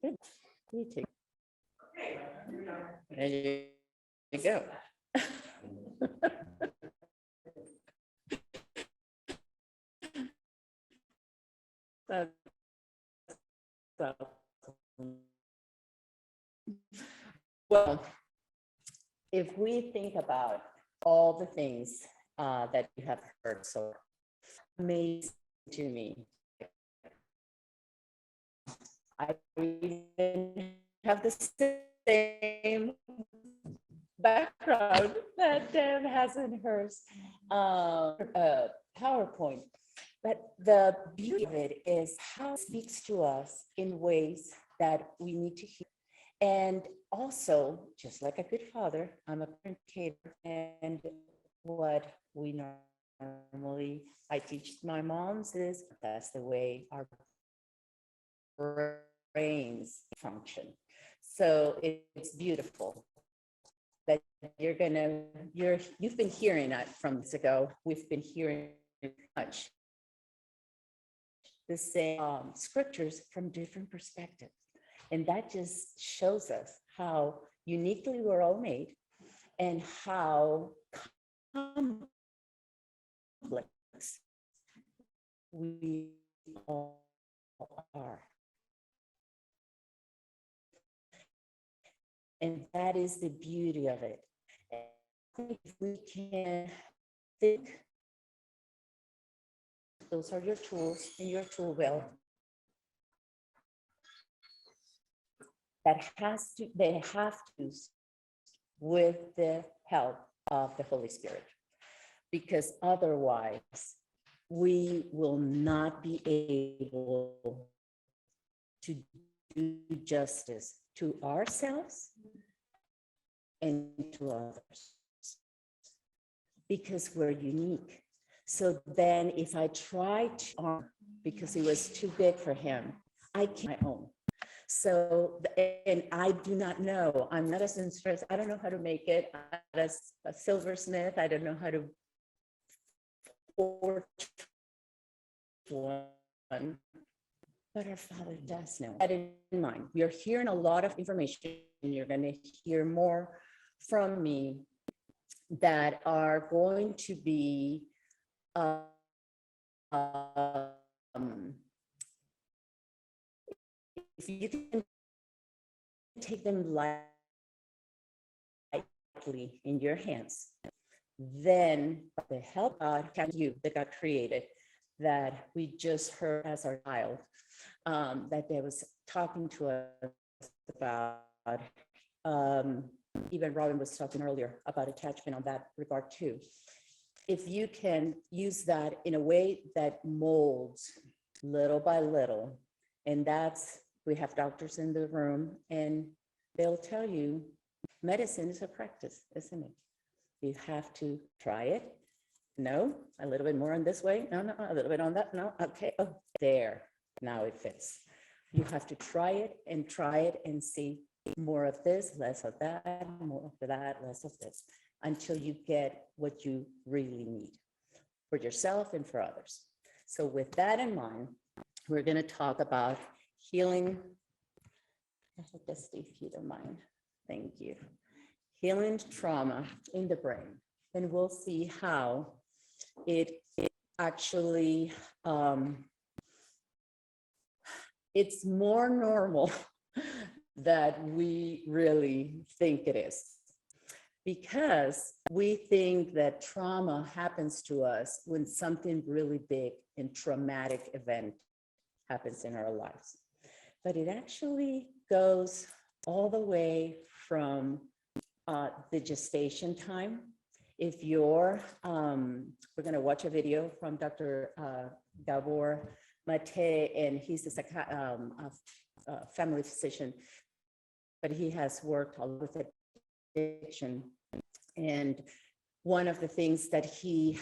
Good. You too. There you go. That's awesome. Well, if we think about all the things that you have heard so amazing to me, I even have the same background that Deb has in hers PowerPoint. But the beauty of it is how it speaks to us in ways that we need to hear. And also, just like a good father, I'm a educator, and what we normally, I teach my moms is that's the way our brains function. So it's beautiful that you've been hearing that from months ago. We've been hearing much the same scriptures from different perspectives. And that just shows us how uniquely we're all made and how complex we all are. And that is the beauty of it. And if we can think, those are your tools in your tool belt. They have to use with the help of the Holy Spirit, because otherwise we will not be able to do justice to ourselves and to others, because we're unique. So then if I try to, because it was too big for him, I can't my own. So, and I do not know, I'm not a seamstress, I don't know how to make it. I'm not a silversmith, I don't know how to forge one, but our Father does know. That in mind, you're hearing a lot of information, and you're going to hear more from me that are going to be if you can take them lightly in your hands, then the help God can you that God created, that we just heard as our child, that they was talking to us about. Even Robin was talking earlier about attachment on that regard too. If you can use that in a way that molds little by little, and that's, we have doctors in the room and they'll tell you medicine is a practice, isn't it? You have to try it. No, a little bit more on this way. No, a little bit on that. No, okay. Oh, there. Now it fits. You have to try it and see more of this, less of that, more of that, less of this, until you get what you really need for yourself and for others. So with that in mind, we're going to talk about healing. If you don't mind. Thank you. Healing trauma in the brain. And we'll see how it actually, it's more normal that we really think it is. Because we think that trauma happens to us when something really big and traumatic event happens in our lives. But it actually goes all the way from the gestation time. If you're, we're going to watch a video from Dr. Gabor Mate, and he's a family physician, but he has worked a lot with addiction. And one of the things that he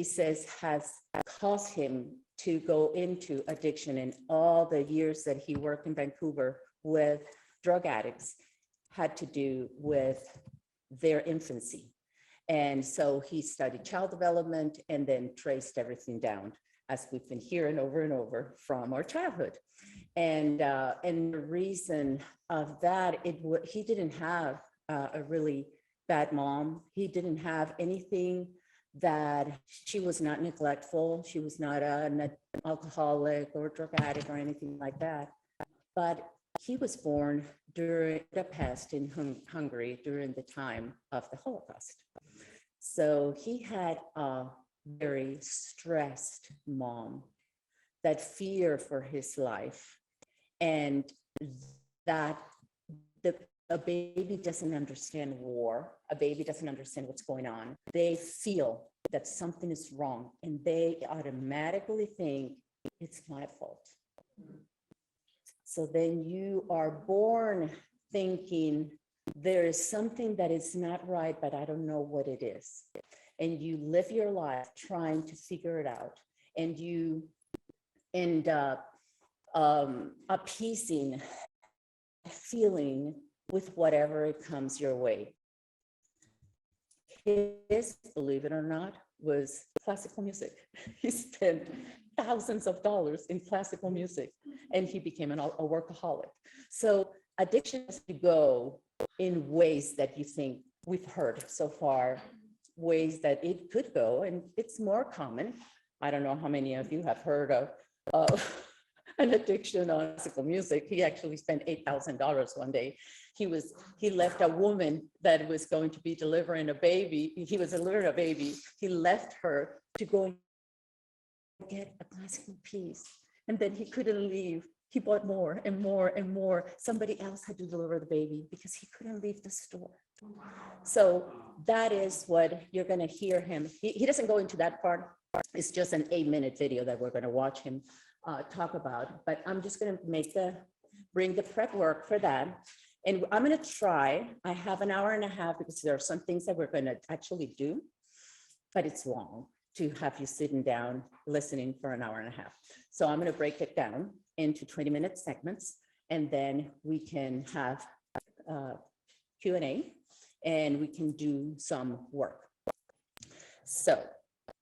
says has caused him to go into addiction in all the years that he worked in Vancouver with drug addicts had to do with their infancy. And so he studied child development and then traced everything down, as we've been hearing over and over, from our childhood. And the reason of that, he didn't have a really bad mom. He didn't have anything that she was not neglectful. She was not an alcoholic or drug addict or anything like that. But he was born during the past in Hungary during the time of the Holocaust. So he had a very stressed mom, that fear for his life, and that a baby doesn't understand war. A baby doesn't understand what's going on. They feel that something is wrong, and they automatically think it's my fault. So then you are born thinking there is something that is not right, but I don't know what it is. And you live your life trying to figure it out. And you end up appeasing feeling with whatever it comes your way. His, believe it or not, was classical music. He spent thousands of dollars in classical music, and he became a workaholic. So addiction has to go in ways that you think we've heard so far, ways that it could go, and it's more common. I don't know how many of you have heard of an addiction on classical music. He actually spent $8,000 one day. He left a woman that was going to be delivering a baby. He was delivering a baby. He left her to go and get a classical piece. And then he couldn't leave. He bought more and more and more. Somebody else had to deliver the baby because he couldn't leave the store. So that is what you're going to hear him. He doesn't go into that part. It's just an 8-minute video that we're going to watch him talk about. But I'm just going to bring the prep work for that. And I'm going to try. I have an hour and a half because there are some things that we're going to actually do, but it's long to have you sitting down listening for an hour and a half. So I'm going to break it down into 20-minute segments, and then we can have Q&A, and we can do some work. So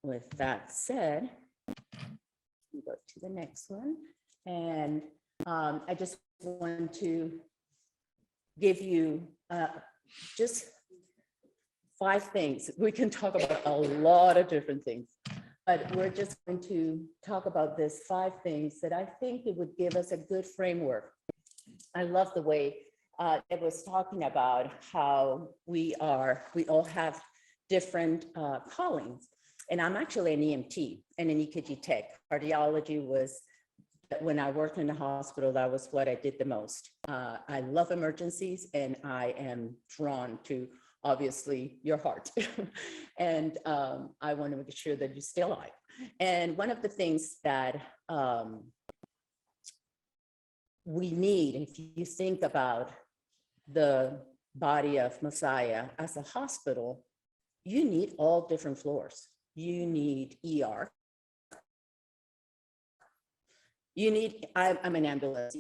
with that said, we go to the next one. And I just want to give you just 5 things. We can talk about a lot of different things, but we're just going to talk about this 5 things that I think it would give us a good framework. I love the way it was talking about how we all have different callings. And I'm actually an EMT and an EKG tech. Cardiology was, when I worked in the hospital, that was what I did the most. I love emergencies, and I am drawn to, obviously, your heart. And I want to make sure that you stay alive. And one of the things that we need, if you think about the body of Messiah as a hospital, you need all different floors. You need ER. You need, I'm an ambulance,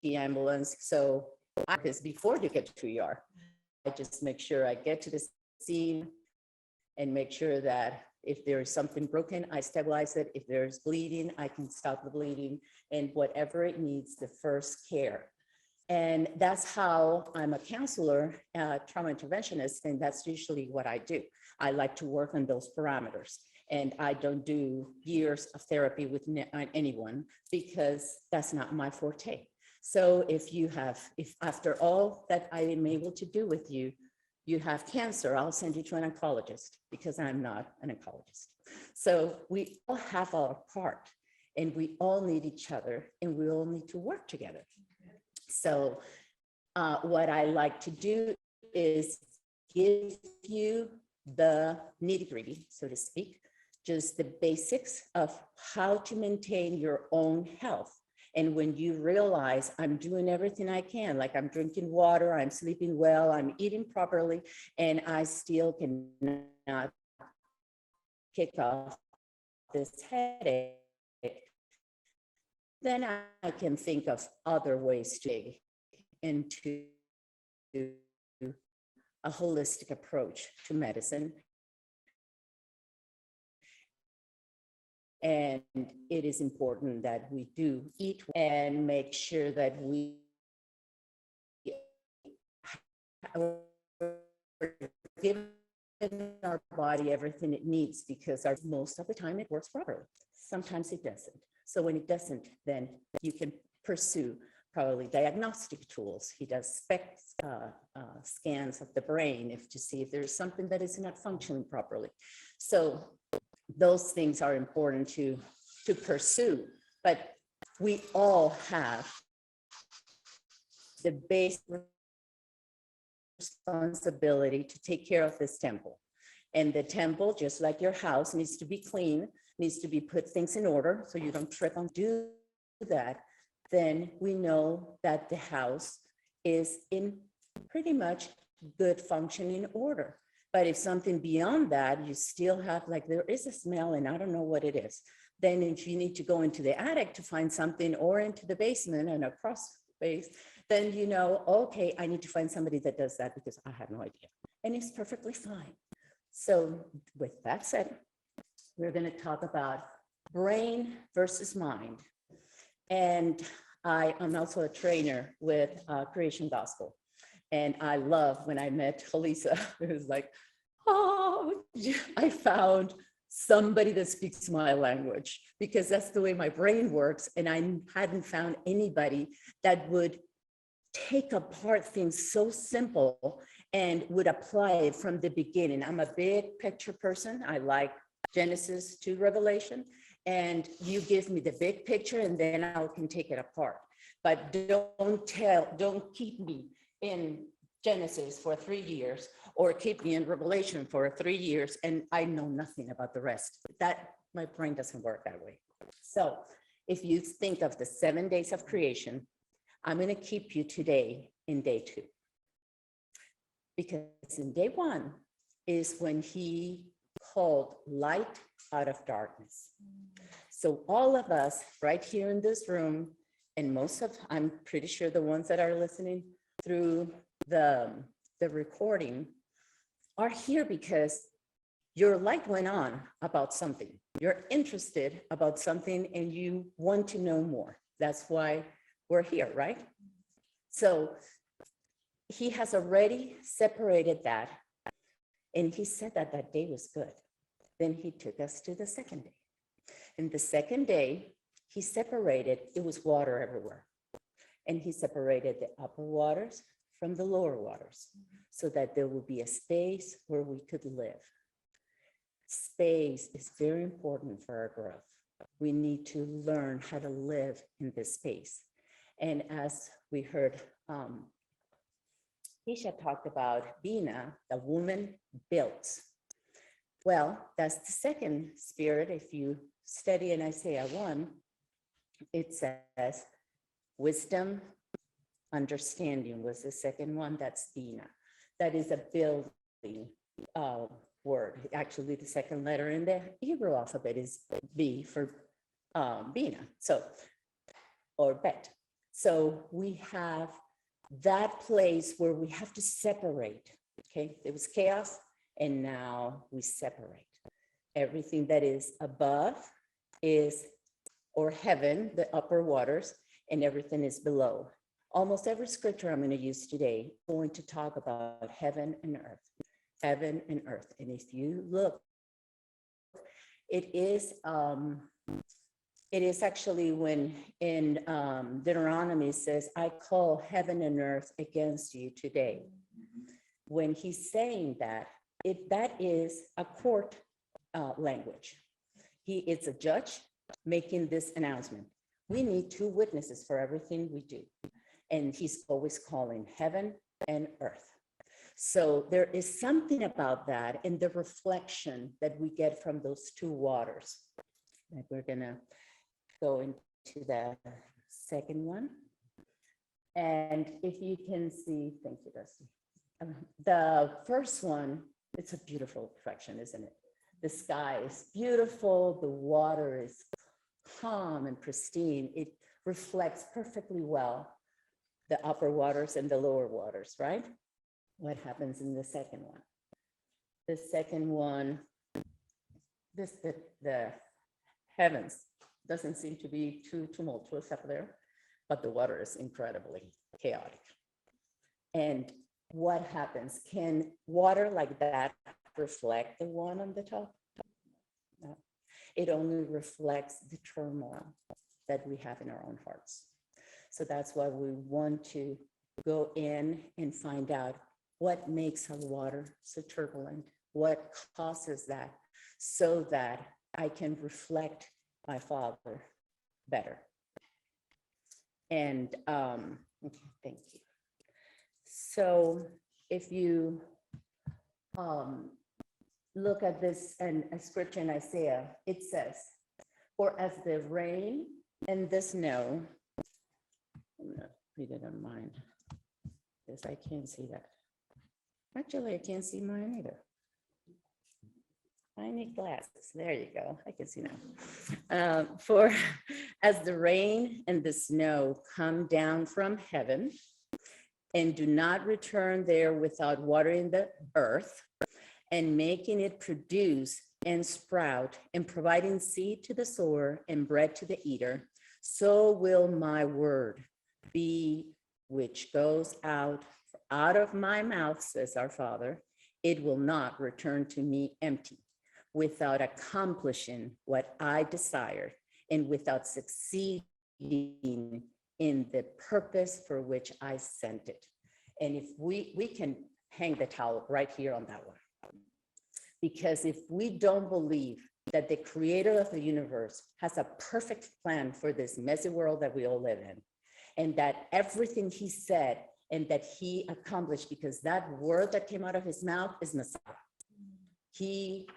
the ambulance. So because before you get to ER, I just make sure I get to the scene and make sure that if there is something broken, I stabilize it. If there's bleeding, I can stop the bleeding, and whatever it needs, the first care. And that's how I'm a counselor, trauma interventionist, and that's usually what I do. I like to work on those parameters. And I don't do years of therapy with anyone because that's not my forte. So if after all that I am able to do with you, you have cancer, I'll send you to an oncologist because I'm not an oncologist. So we all have our part, and we all need each other, and we all need to work together. So what I like to do is give you the nitty-gritty, so to speak, just the basics of how to maintain your own health. And when you realize I'm doing everything I can, like I'm drinking water, I'm sleeping well, I'm eating properly, and I still cannot kick off this headache, then I can think of other ways to dig into a holistic approach to medicine And it is important that we do eat and make sure that we give our body everything it needs, because most of the time it works properly. Sometimes it doesn't. So when it doesn't, then you can pursue probably diagnostic tools. He does scans of the brain to see if there's something that is not functioning properly. So those things are important to pursue, but we all have the basic responsibility to take care of this temple. And the temple, just like your house, needs to be clean, needs to be put things in order so you don't trip on do that. Then we know that the house is in pretty much good functioning order. But if something beyond that, you still have, like, there is a smell and I don't know what it is, then if you need to go into the attic to find something, or into the basement and across space, then you know, okay, I need to find somebody that does that because I have no idea. And it's perfectly fine. So with that said, we're going to talk about brain versus mind. And I am also a trainer with Creation Gospel. And I love when I met Felisa, it was like, oh, I found somebody that speaks my language, because that's the way my brain works. And I hadn't found anybody that would take apart things so simple and would apply it from the beginning. I'm a big picture person. I like Genesis to Revelation, and you give me the big picture and then I can take it apart. But don't keep me in Genesis for 3 years or keep me in Revelation for 3 years and I know nothing about the rest. That, my brain doesn't work that way. So if you think of the 7 days of creation, I'm going to keep you today in day 2. Because in day 1 is when he called light out of darkness. So all of us right here in this room, and I'm pretty sure the ones that are listening through the recording are here because your light went on about something. You're interested about something and you want to know more. That's why we're here, right? So he has already separated that. And he said that that day was good. Then he took us to the second day. And the second day, he separated, it was water everywhere. And he separated the upper waters from the lower waters so that there would be a space where we could live. Space is very important for our growth. We need to learn how to live in this space. And as we heard, Isha talked about Bina, the woman built. Well, that's the second spirit. If you study in Isaiah 1, it says wisdom, understanding was the second one. That's Bina. That is a building word. Actually, the second letter in the Hebrew alphabet is B for Bina. So, or Bet. So we have that place where we have to separate. Okay, it was chaos, and now we separate. Everything that is above is, or heaven, the upper waters, and everything is below. Almost every scripture I'm going to use today is going to talk about heaven and earth, heaven and earth. And if you look, it is actually when in Deuteronomy it says, I call heaven and earth against you today. When he's saying that, that is a court language. He is a judge making this announcement. We need 2 witnesses for everything we do. And he's always calling heaven and earth. So there is something about that in the reflection that we get from those 2 waters. And we're gonna go into the second one. And if you can see, thank you, Dusty. The first one, it's a beautiful reflection, isn't it? The sky is beautiful. The water is calm and pristine. It reflects perfectly well the upper waters and the lower waters, right? What happens in the second one? The second one, the heavens. Doesn't seem to be too tumultuous up there, but the water is incredibly chaotic. And what happens? Can water like that reflect the one on the top? No. It only reflects the turmoil that we have in our own hearts. So that's why we want to go in and find out what makes our water so turbulent, what causes that, so that I can reflect my Father better. And okay, thank you. So if you look at this and a scripture in Isaiah, it says, "For as the rain and the snow," I'm gonna read it on mine because I can't see that. Actually, I can't see mine either. I need glasses. There you go. I can see now. For as the rain and the snow come down from heaven and do not return there without watering the earth and making it produce and sprout and providing seed to the sower and bread to the eater, so will my word be which goes out of my mouth, says our Father. It will not return to me empty, without accomplishing what I desired and without succeeding in the purpose for which I sent it. And if we can hang the towel right here on that one. Because if we don't believe that the creator of the universe has a perfect plan for this messy world that we all live in, and that everything he said and that he accomplished, because that word that came out of his mouth is Messiah. He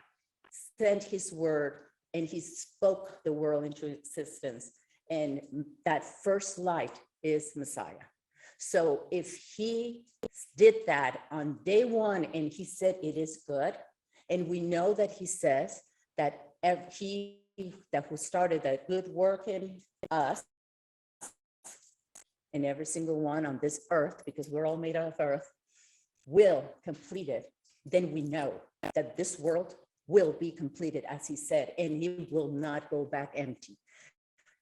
sent his word and he spoke the world into existence. And that first light is Messiah. So if he did that on day one and he said it is good, and we know that he says that he that who started that good work in us and every single one on this earth, because we're all made out of earth, will complete it, then we know that this world will be completed as he said, and he will not go back empty.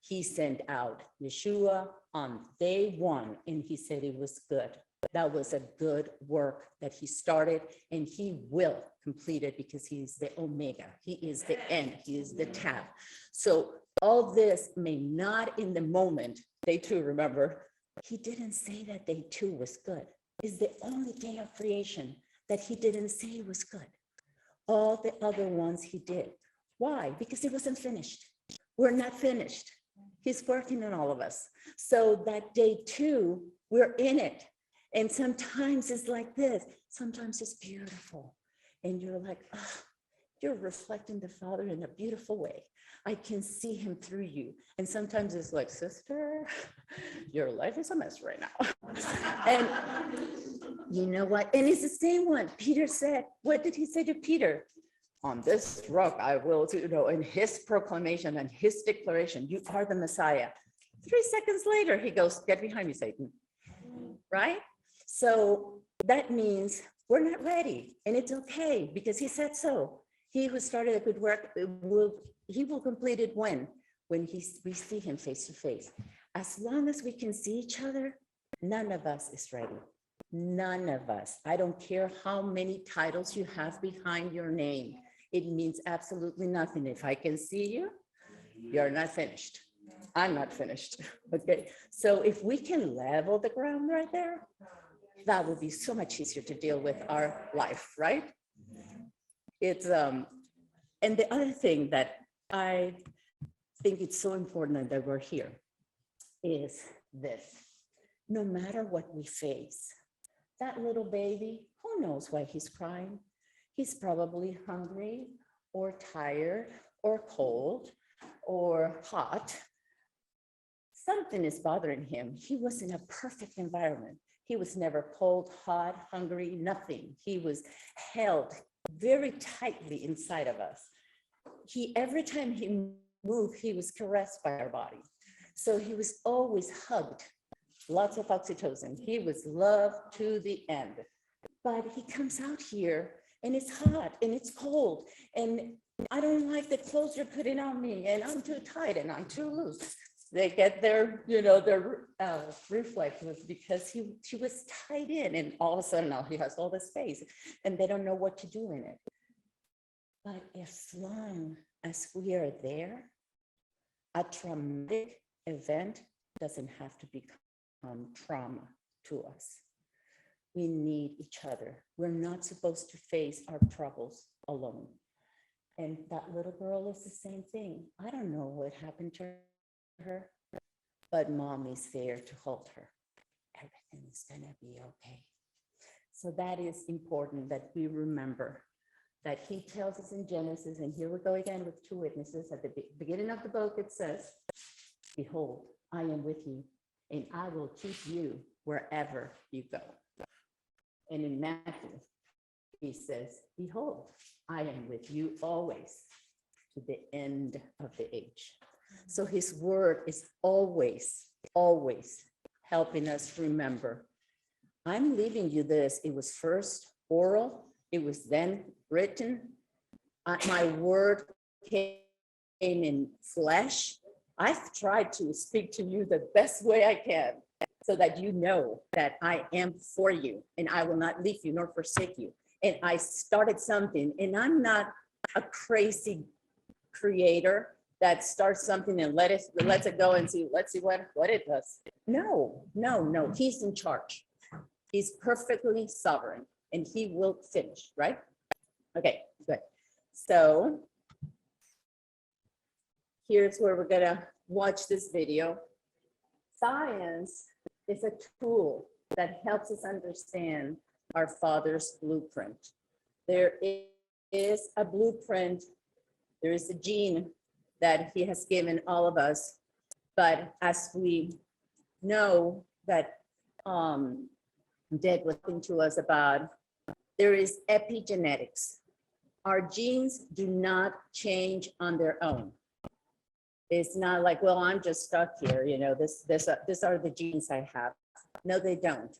He sent out Yeshua on day one, and he said it was good. That was a good work that he started, and he will complete it because he is the Omega. He is the end. He is the Tav. So all this may not in the moment, day two, remember, he didn't say that day two was good. It's the only day of creation that he didn't say was good. All the other ones he did. Why? Because it wasn't finished. We're not finished. He's working on all of us. So that day two, we're in it. And sometimes it's like this. Sometimes it's beautiful. And you're like, oh, you're reflecting the Father in a beautiful way. I can see him through you. And sometimes it's like, sister, your life is a mess right now. And you know what? And it's the same one. Peter said, what did he say to Peter? On this rock, I will, in his proclamation and his declaration, you are the Messiah. 3 seconds later, he goes, get behind me, Satan. Right? So that means we're not ready, and it's okay because he said so. He who started a good work, he will complete it when we see him face to face. As long as we can see each other, none of us is ready. None of us. I don't care how many titles you have behind your name. It means absolutely nothing. If I can see you, you're not finished. I'm not finished. Okay. So if we can level the ground right there, that would be so much easier to deal with our life, right? It's and the other thing that I think it's so important that we're here is this. No matter what we face, that little baby, who knows why he's crying? He's probably hungry or tired or cold or hot. Something is bothering him. He was in a perfect environment. He was never cold, hot, hungry, nothing. He was held very tightly inside of us. Every time he moved, he was caressed by our body. So he was always hugged, lots of oxytocin. He was loved to the end. But he comes out here and it's hot and it's cold and I don't like the clothes you're putting on me, and I'm too tight and I'm too loose. They get their, their reflex was because she was tied in, and all of a sudden now he has all this space and they don't know what to do in it. But as long as we are there, a traumatic event doesn't have to become trauma to us. We need each other. We're not supposed to face our troubles alone. And that little girl is the same thing. I don't know what happened to her, but mommy's there to hold her. Everything's gonna be okay. So that is important that we remember that he tells us in Genesis, and here we go again with two witnesses. At the beginning of the book, it says, behold, I am with you, and I will keep you wherever you go. And in Matthew, he says, behold, I am with you always to the end of the age. So his word is always, always helping us remember. I'm leaving you this. It was first oral. It was then written. My word came in flesh. I've tried to speak to you the best way I can so that you know that I am for you and I will not leave you nor forsake you. And I started something, and I'm not a crazy creator that starts something and lets it go and let's see what it does. No. He's in charge. He's perfectly sovereign, and he will finish, right? Okay, good. So here's where we're gonna watch this video. Science is a tool that helps us understand our Father's blueprint. There is a blueprint. There is a gene that he has given all of us. But as we know that Dad was talking to us about, there is epigenetics. Our genes do not change on their own. It's not like, well, I'm just stuck here. These are the genes I have. No, they don't.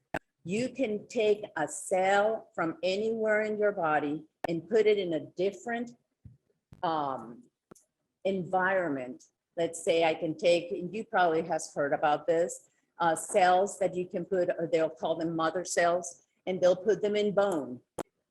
You can take a cell from anywhere in your body and put it in a different environment. Let's say I can take, you probably has heard about this, cells that you can put, or they'll call them mother cells, and they'll put them in bone,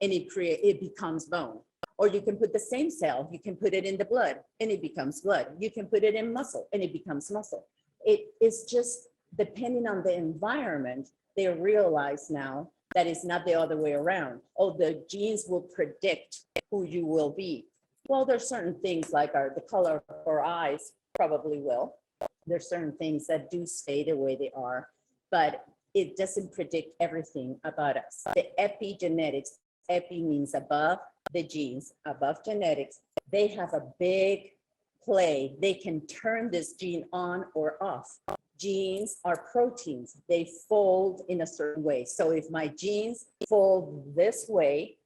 and it becomes bone. Or you can put the same cell, you can put it in the blood, and it becomes blood. You can put it in muscle, and it becomes muscle. It is just depending on the environment. They realize now that it's not the other way around. Oh, the genes will predict who you will be. Well, there's certain things like the color of our eyes probably will. There's certain things that do stay the way they are, but it doesn't predict everything about us. The epigenetics, epi means above, the genes, above genetics, they have a big play. They can turn this gene on or off. Genes are proteins. They fold in a certain way. So if my genes fold this way,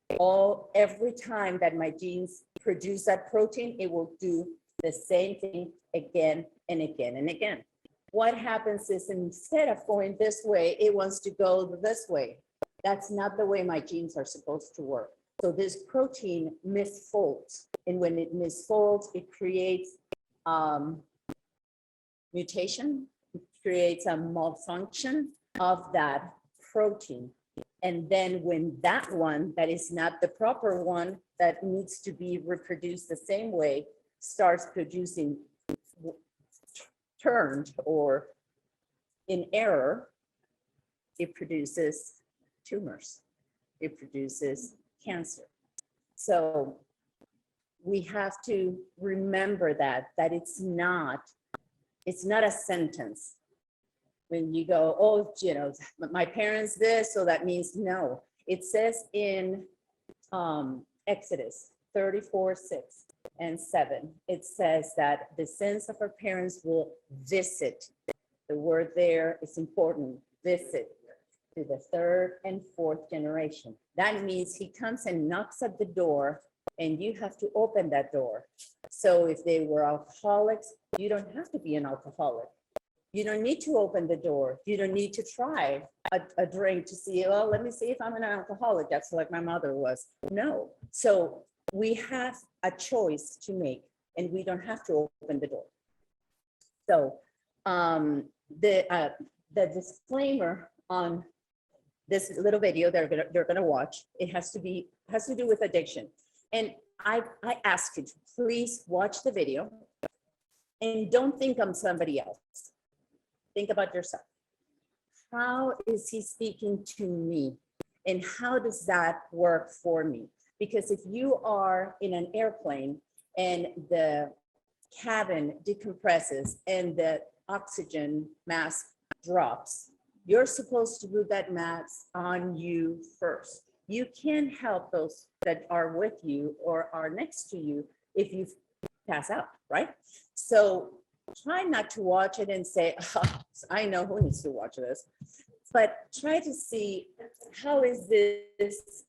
every time that my genes produce that protein, it will do the same thing again and again and again. What happens is instead of going this way, it wants to go this way. That's not the way my genes are supposed to work. So this protein misfolds. And when it misfolds, it creates mutation. It creates a malfunction of that protein. And then when that one that is not the proper one that needs to be reproduced the same way starts producing turned or in error, it produces tumors. It produces cancer. So we have to remember that it's not a sentence. When you go, oh, my parents this, so that means no. It says in Exodus 34:6-7, it says that the sins of our parents will visit. The word there is important, visit, to the third and fourth generation. That means he comes and knocks at the door and you have to open that door. So if they were alcoholics, you don't have to be an alcoholic. You don't need to open the door. You don't need to try a drink to see, well, let me see if I'm an alcoholic. That's like my mother was. No. So we have a choice to make, and we don't have to open the door. So the disclaimer on this little video they're gonna watch, it has to do with addiction. And I ask you to please watch the video and don't think I'm somebody else. Think about yourself. How is he speaking to me? And how does that work for me? Because if you are in an airplane and the cabin decompresses and the oxygen mask drops, you're supposed to put that mask on you first. You can't help those that are with you or are next to you if you pass out, right? So try not to watch it and say, oh, I know who needs to watch this, but try to see, how is this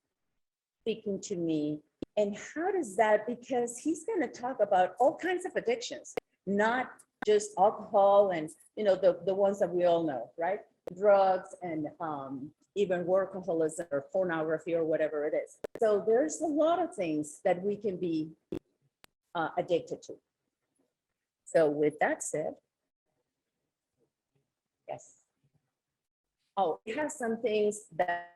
speaking to me? And how does that, because he's going to talk about all kinds of addictions, not just alcohol and, you know, the ones that we all know, right? Drugs and even workaholism or pornography or whatever it is. So there's a lot of things that we can be addicted to. So with that said, yes. Oh, he has some things that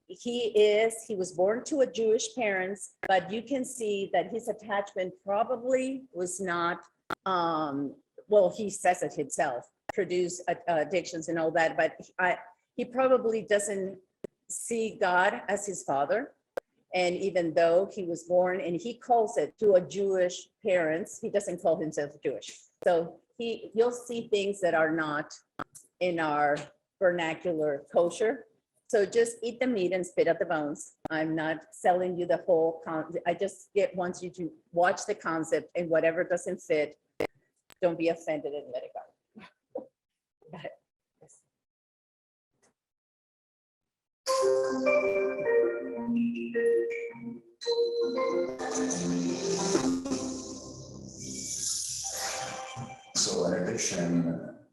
he was born to a Jewish parents, but you can see that his attachment probably was not, well, he says it himself, produce addictions and all that, but he probably doesn't see God as his father. And even though he was born, and he calls it to a Jewish parents, he doesn't call himself Jewish. So you'll see things that are not in our vernacular kosher. So just eat the meat and spit out the bones. I'm not selling you the whole concept. I just want you to watch the concept, and whatever doesn't fit, don't be offended and let it go. Go ahead. Yes. So an addiction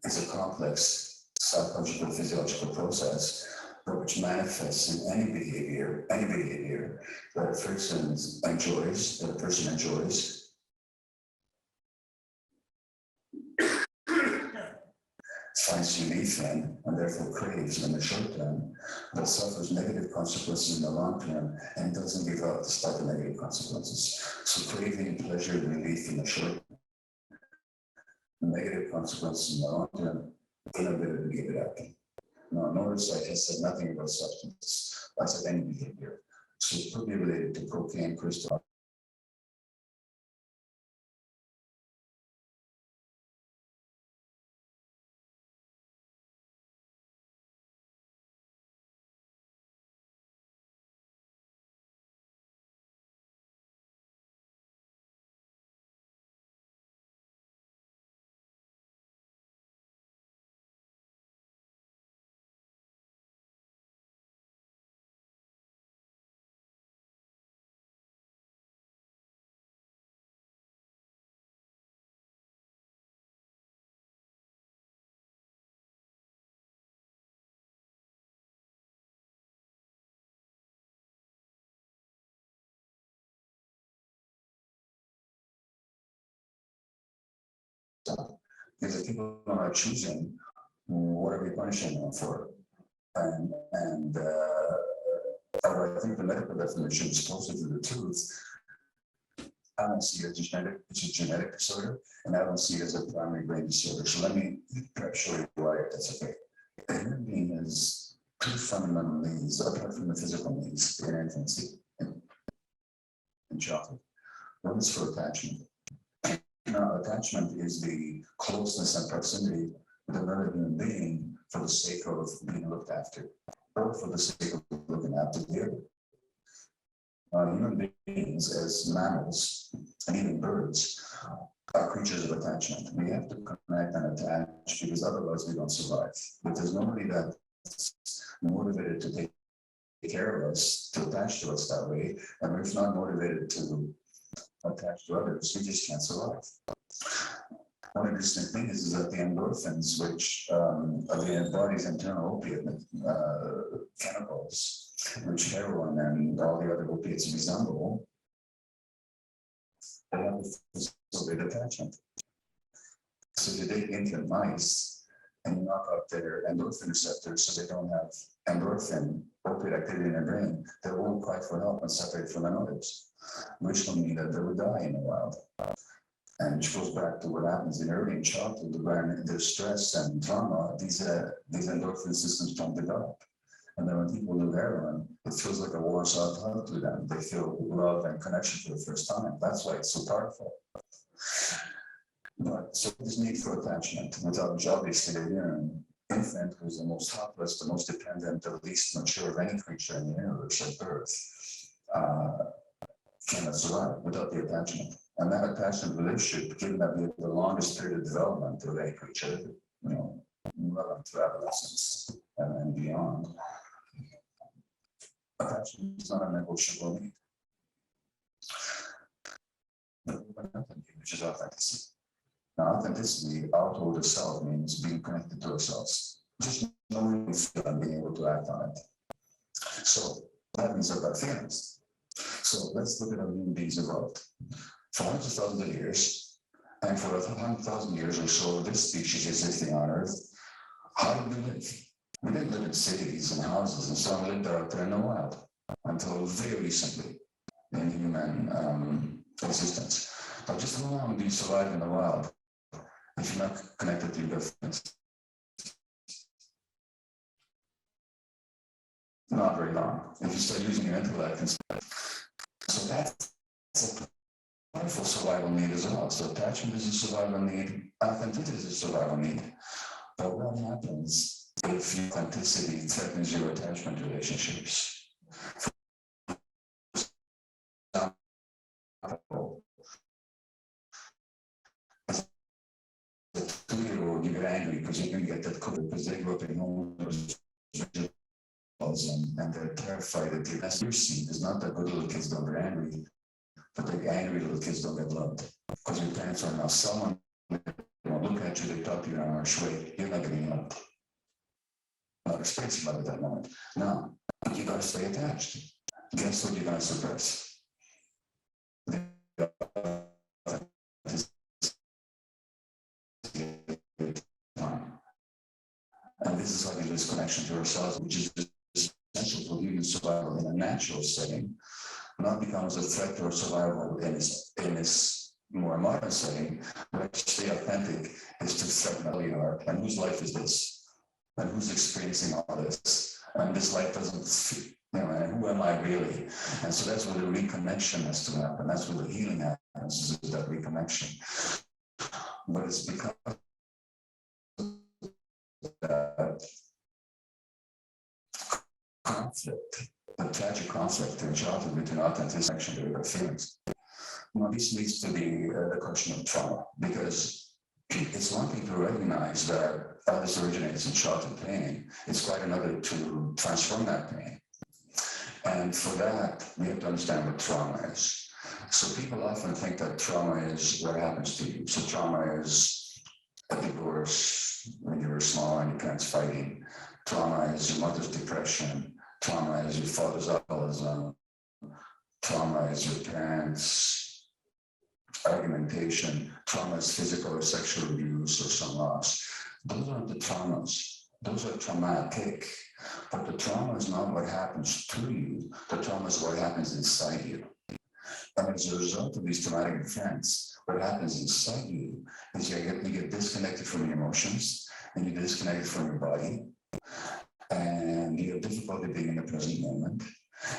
is a complex psychological physiological process which manifests in any behavior that a person enjoys, finds relief in, and therefore craves in the short term, but suffers negative consequences in the long term and doesn't give up despite the negative consequences. So craving pleasure and relief in the short term, negative consequences in the long term, inability to give it up. Now, notice I just said nothing about substances. I said any behavior. So it could be related to cocaine, crystal. Because people are choosing what are we punishing them for. And I think the medical definition is closer to the truth. I don't see it as it's a genetic disorder, and I don't see it as a primary brain disorder. So let me show you why that's okay. A human being has two fundamental needs, apart from the physical needs in infancy and childhood. One is for attachment. Now, attachment is the closeness and proximity with another human being for the sake of being looked after, or for the sake of looking after the other. Human beings, as mammals and even birds, are creatures of attachment. We have to connect and attach because otherwise we don't survive. But there's nobody that's motivated to take care of us, to attach to us that way, and if not motivated to attach to others, we just can't survive. one interesting thing is that the endorphins, which are the body's internal opiate chemicals, which heroin and all the other opiates resemble, they have a physical attachment. So you take infant mice and you knock out their endorphin receptors so they don't have endorphin opiate activity in their brain, they won't cry for help and separate from their mothers, which will mean that they will die in the wild. And which goes back to what happens in early childhood when there's stress and trauma, these endorphin systems don't develop. And then when people do heroin, it feels like a Warsaw hug to them. They feel love and connection for the first time. That's why it's so powerful. But so this need for attachment, without which obviously an infant who's the most helpless, the most dependent, the least mature of any creature in the universe at birth, cannot survive without the attachment. And that attachment relationship, given that we have the longest period of development of any creature, well into adolescence and beyond, attachment is not a negotiable need. Which is authenticity. Now, authenticity, outward of self, means being connected to ourselves. Just knowing we feel and being able to act on it. So that means about feelings. So let's look at how human beings evolved. For hundreds of thousands of years, and for 100,000 years or so, this species existing on Earth, how did we live? We didn't live in cities and houses and so on. We lived out there in the wild until very recently in human existence. But just how long do you survive in the wild if you're not connected to your friends? Not very long. If you start using your intellect and stuff. So that's a powerful survival need as well. So attachment is a survival need, authenticity is a survival need. But what happens if your authenticity threatens your attachment relationships? You get angry because you're going to get that cookie because they grew up in homes and they're terrified that the best you're seen is not that good little kids don't get angry, but the angry little kids don't get loved because your parents are now someone won't look at you, they talk to you in a harsh way, you're not getting loved. Not experiencing love at that moment. Now, you got to stay attached. Guess what you're going to suppress? And this is how we lose connection to ourselves, which is essential for human survival in a natural setting, not becomes a threat to our survival in this more modern setting, where to stay authentic is to threaten who we are. And whose life is this? And who's experiencing all this? And this life doesn't fit, and who am I really? And so that's where the reconnection has to happen. That's where the healing happens, is that reconnection. But it's because that conflict, the tragic conflict in childhood between authenticity and feelings. Now, this leads to the question of trauma, because it's one thing to recognize that this originates in childhood pain. It's quite another to transform that pain. And for that, we have to understand what trauma is. So people often think that trauma is what happens to you. So trauma is a divorce when you were small and your parents fighting. Trauma is your mother's depression. Trauma is your father's alcoholism. Trauma is your parents' argumentation. Trauma is physical or sexual abuse or some loss. Those aren't the traumas. Those are traumatic. But the trauma is not what happens to you. The trauma is what happens inside you. And as a result of these traumatic events, what happens inside you is you get disconnected from your emotions and you're disconnected from your body. And you have difficulty being in the present moment.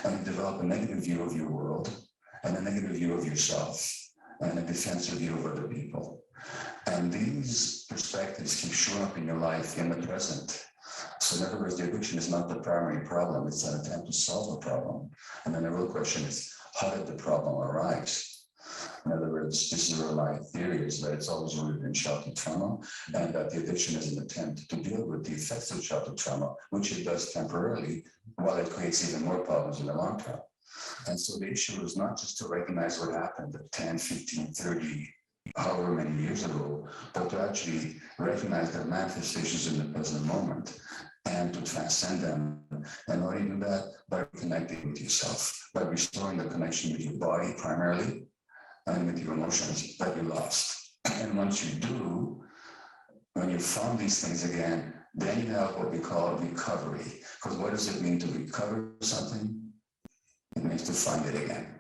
And you develop a negative view of your world and a negative view of yourself and a defensive view of other people. And these perspectives keep showing up in your life in the present. So in other words, the addiction is not the primary problem, it's an attempt to solve a problem. And then the real question is, how did the problem arise? In other words, this is where my theory is that it's always rooted in childhood trauma, and that the addiction is an attempt to deal with the effects of childhood trauma, which it does temporarily, while it creates even more problems in the long term. And so the issue is not just to recognize what happened at 10, 15, 30, however many years ago, but to actually recognize their manifestations in the present moment and to transcend them. And how do you do that? By connecting with yourself, by restoring the connection with your body primarily and with your emotions that you lost. And once you do, when you found these things again, then you have what we call recovery. Because what does it mean to recover something? It means to find it again.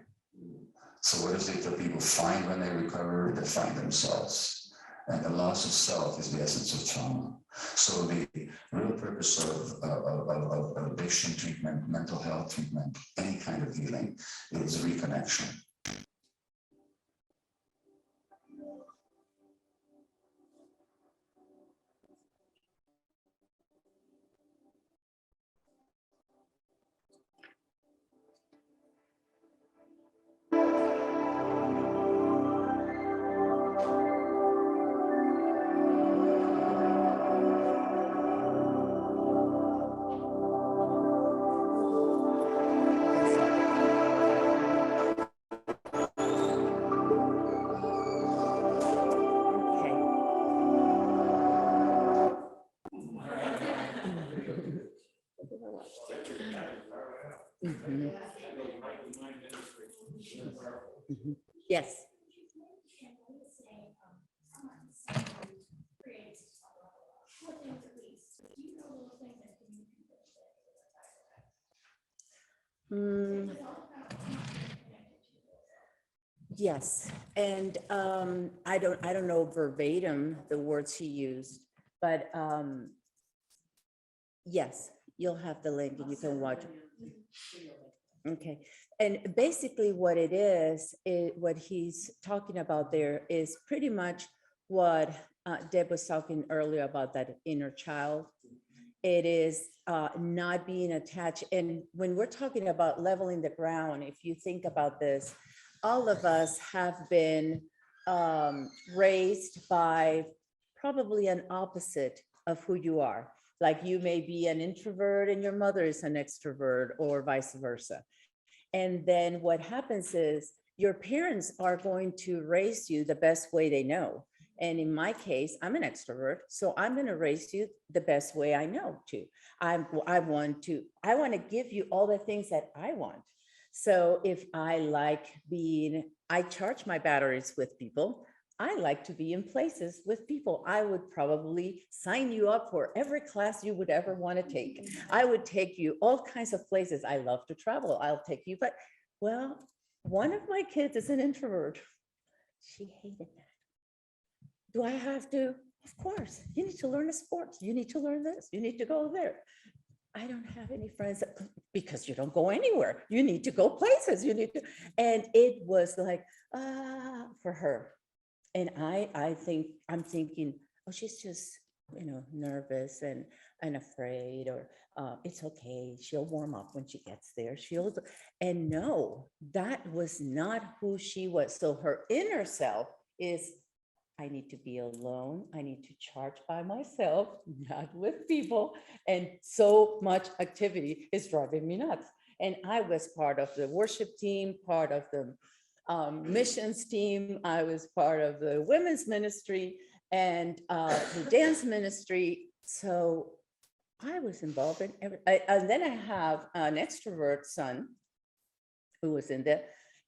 So what is it that people find when they recover? They find themselves. And the loss of self is the essence of trauma. So the real purpose of addiction treatment, mental health treatment, any kind of healing is reconnection. Mhm. Mhm. Yes. Mm, yes, and I don't know verbatim the words he used, but yes, you'll have the link and you can watch. Okay, and basically what it is, what he's talking about there is pretty much what Deb was talking earlier about, that inner child. It is not being attached. And when we're talking about leveling the ground, if you think about this, all of us have been raised by probably an opposite of who you are. Like you may be an introvert and your mother is an extrovert, or vice versa. And then what happens is your parents are going to raise you the best way they know. And in my case, I'm an extrovert, so I'm going to raise you the best way I know to. I want to give you all the things that I want. So if I like I charge my batteries with people. I like to be in places with people. I would probably sign you up for every class you would ever want to take. I would take you all kinds of places. I love to travel. I'll take you, but well, one of my kids is an introvert. She hated that. Do I have to? Of course. You need to learn a sport. You need to learn this. You need to go there. I don't have any friends because you don't go anywhere. You need to go places. You need to. And it was like, for her. And I'm thinking, oh, she's just, nervous and afraid, or it's okay. She'll warm up when she gets there. And no, that was not who she was. So her inner self is, I need to be alone. I need to charge by myself, not with people. And so much activity is driving me nuts. And I was part of the worship team, part of the missions team. I was part of the women's ministry and the dance ministry. So I was involved in and then I have an extrovert son who was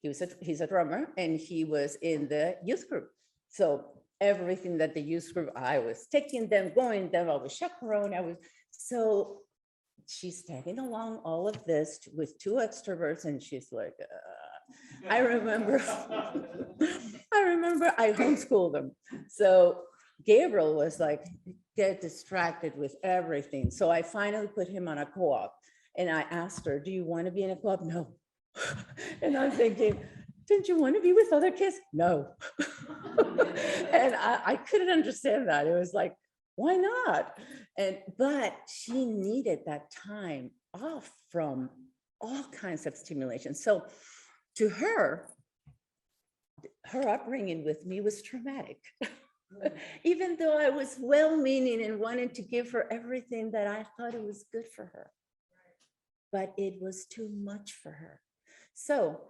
he's a drummer, and he was in the youth group. So everything that the youth group, I was taking them, going them, I was chaperone, so she's tagging along all of this with two extroverts, and she's like, I remember I homeschooled them. So Gabriel was like, get distracted with everything. So I finally put him on a co-op, and I asked her, do you want to be in a co-op? No. And I'm thinking, didn't you want to be with other kids? No. And I couldn't understand that. It was like, why not? But she needed that time off from all kinds of stimulation. So to her upbringing with me was traumatic. Even though I was well-meaning and wanted to give her everything that I thought it was good for her, but it was too much for her. So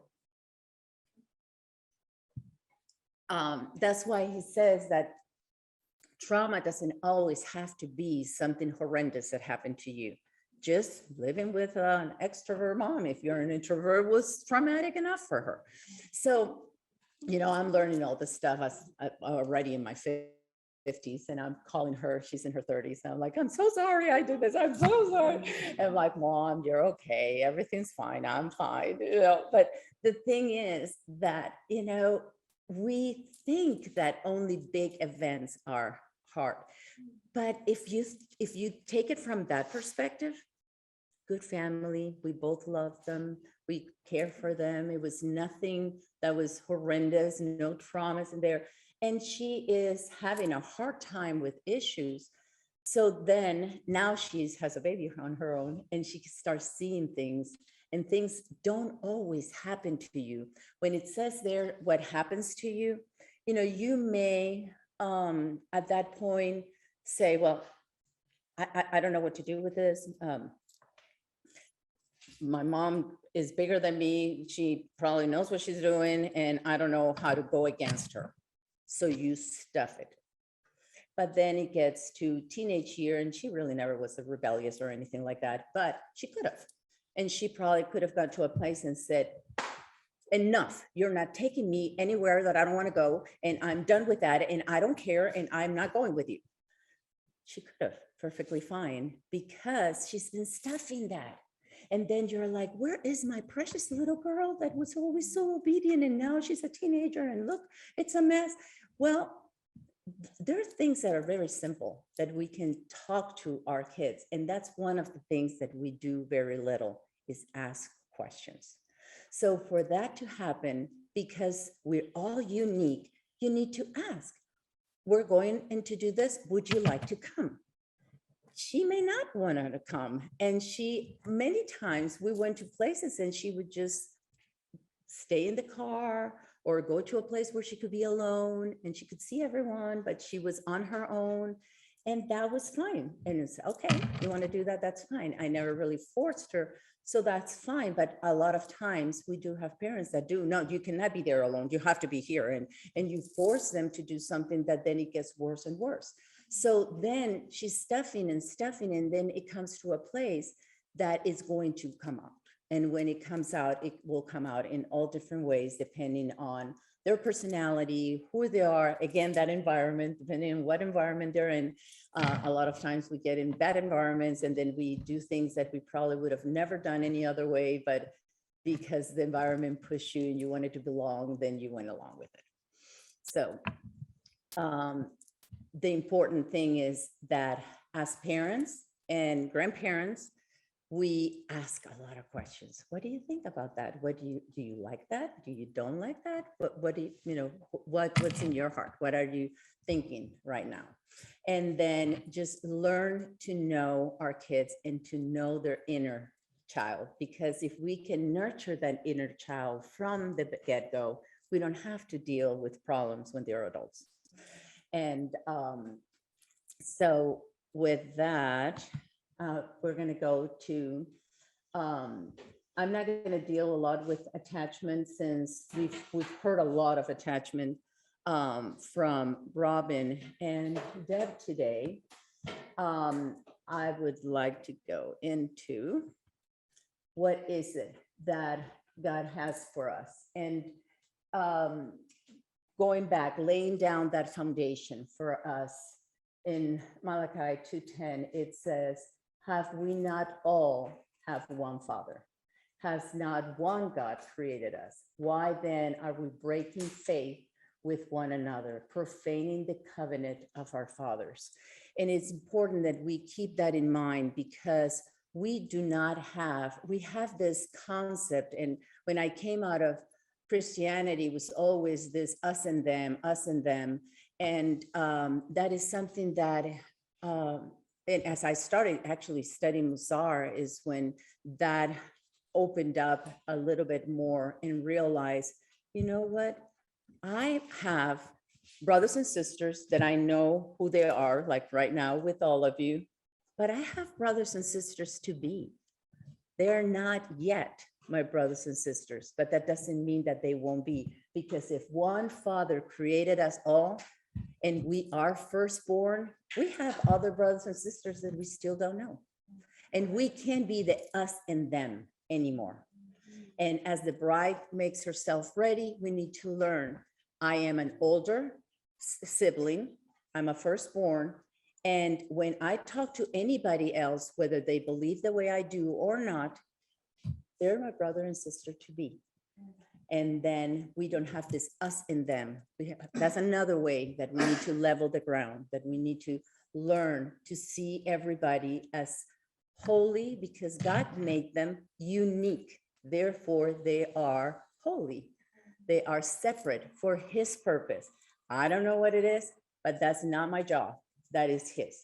That's why he says that trauma doesn't always have to be something horrendous that happened to you. Just living with an extrovert mom, if you're an introvert, was traumatic enough for her. So, I'm learning all this stuff already in my 50s, and I'm calling her, she's in her 30s. And I'm like, I'm so sorry I did this. I'm so sorry. And I'm like, Mom, you're okay. Everything's fine. I'm fine. But the thing is that, we think that only big events are hard. But if you take it from that perspective, good family, we both love them, we care for them. It was nothing that was horrendous, no traumas in there. And she is having a hard time with issues. So then now she has a baby on her own, and she starts seeing things, and things don't always happen to you. When it says there, what happens to you, you may at that point say, well, I don't know what to do with this. My mom is bigger than me. She probably knows what she's doing, and I don't know how to go against her. So you stuff it. But then it gets to teenage year, and she really never was rebellious or anything like that, but she could have. And she probably could have got to a place and said, enough, you're not taking me anywhere that I don't want to go, and I'm done with that, and I don't care, and I'm not going with you. She could have perfectly fine, because she's been stuffing that. And then you're like, where is my precious little girl that was always so obedient, and now she's a teenager, and look, it's a mess. Well, there are things that are very simple that we can talk to our kids. And that's one of the things that we do very little, is ask questions. So for that to happen, because we're all unique, you need to ask, we're going in to do this, would you like to come? She may not want her to come. And many times we went to places and she would just stay in the car or go to a place where she could be alone and she could see everyone, but she was on her own. And that was fine. And it's okay, you want to do that, that's fine. I never really forced her, so that's fine. But a lot of times we do have parents that do, no, you cannot be there alone, you have to be here. And you force them to do something that then it gets worse and worse. So then she's stuffing, and then it comes to a place that is going to come out. And when it comes out, it will come out in all different ways, depending on their personality, who they are, again, that environment, depending on what environment they're in. A lot of times we get in bad environments, and then we do things that we probably would have never done any other way, but because the environment pushed you and you wanted to belong, then you went along with it. So the important thing is that as parents and grandparents, we ask a lot of questions. What do you think about that? What do you like that? Do you don't like that? What do you, what's in your heart? What are you thinking right now? And then just learn to know our kids and to know their inner child, because if we can nurture that inner child from the get-go, we don't have to deal with problems when they're adults. And so with that, we're going to go to, I'm not going to deal a lot with attachment, since we've heard a lot of attachment from Robin and Deb today. I would like to go into what is it that God has for us, and going back, laying down that foundation for us. In Malachi 2:10, it says, have we not all have one Father? Has not one God created us? Why then are we breaking faith with one another, profaning the covenant of our fathers? And it's important that we keep that in mind, because we have this concept. And when I came out of Christianity, it was always this us and them, us and them. And that is something that, and as I started actually studying Musar, is when that opened up a little bit more and realized, you know what? I have brothers and sisters that I know who they are, like right now with all of you, but I have brothers and sisters to be. They're not yet. my brothers and sisters, but that doesn't mean that they won't be, because if one Father created us all and we are firstborn, we have other brothers and sisters that we still don't know. And we can't be the us and them anymore. And as the bride makes herself ready, we need to learn, I am an older sibling, I'm a firstborn. And when I talk to anybody else, whether they believe the way I do or not, they're my brother and sister to be. And then we don't have this us and them. That's another way that we need to level the ground, that we need to learn to see everybody as holy, because God made them unique. Therefore, they are holy. They are separate for his purpose. I don't know what it is, but that's not my job. That is his.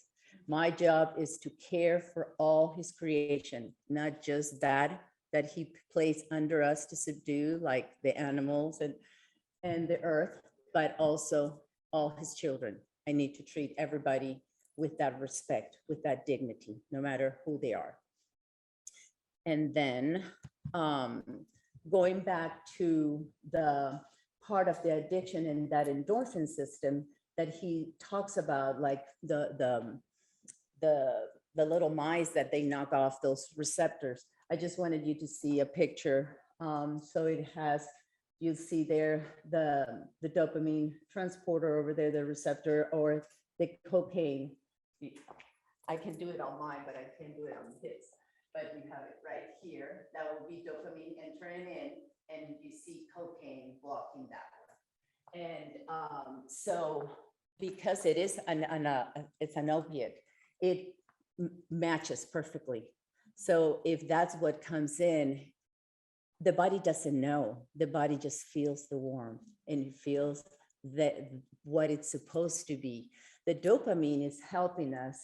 My job is to care for all his creation, not just that he placed under us to subdue, like the animals and the earth, but also all his children. I need to treat everybody with that respect, with that dignity, no matter who they are. And then going back to the part of the addiction and that endorphin system that he talks about, like the little mice that they knock off those receptors. I just wanted you to see a picture. So it has, you see there, the dopamine transporter over there, the receptor, or the cocaine. I can do it on mine, but I can't do it on his. But you have it right here. That will be dopamine entering in, and you see cocaine blocking that. And so because it is it's an opiate, it matches perfectly. So if that's what comes in, the body doesn't know. The body just feels the warmth and it feels that what it's supposed to be. The dopamine is helping us.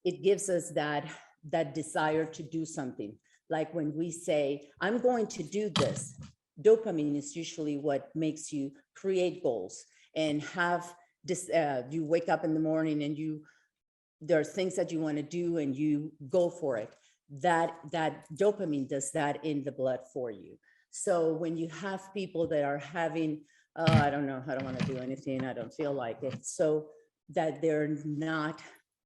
It gives us that desire to do something. Like when we say, I'm going to do this, dopamine is usually what makes you create goals and have this, you wake up in the morning and there are things that you want to do and you go for it. That dopamine does that in the blood for you. So when you have people that are having, I don't know, I don't want to do anything, I don't feel like it, so that they're not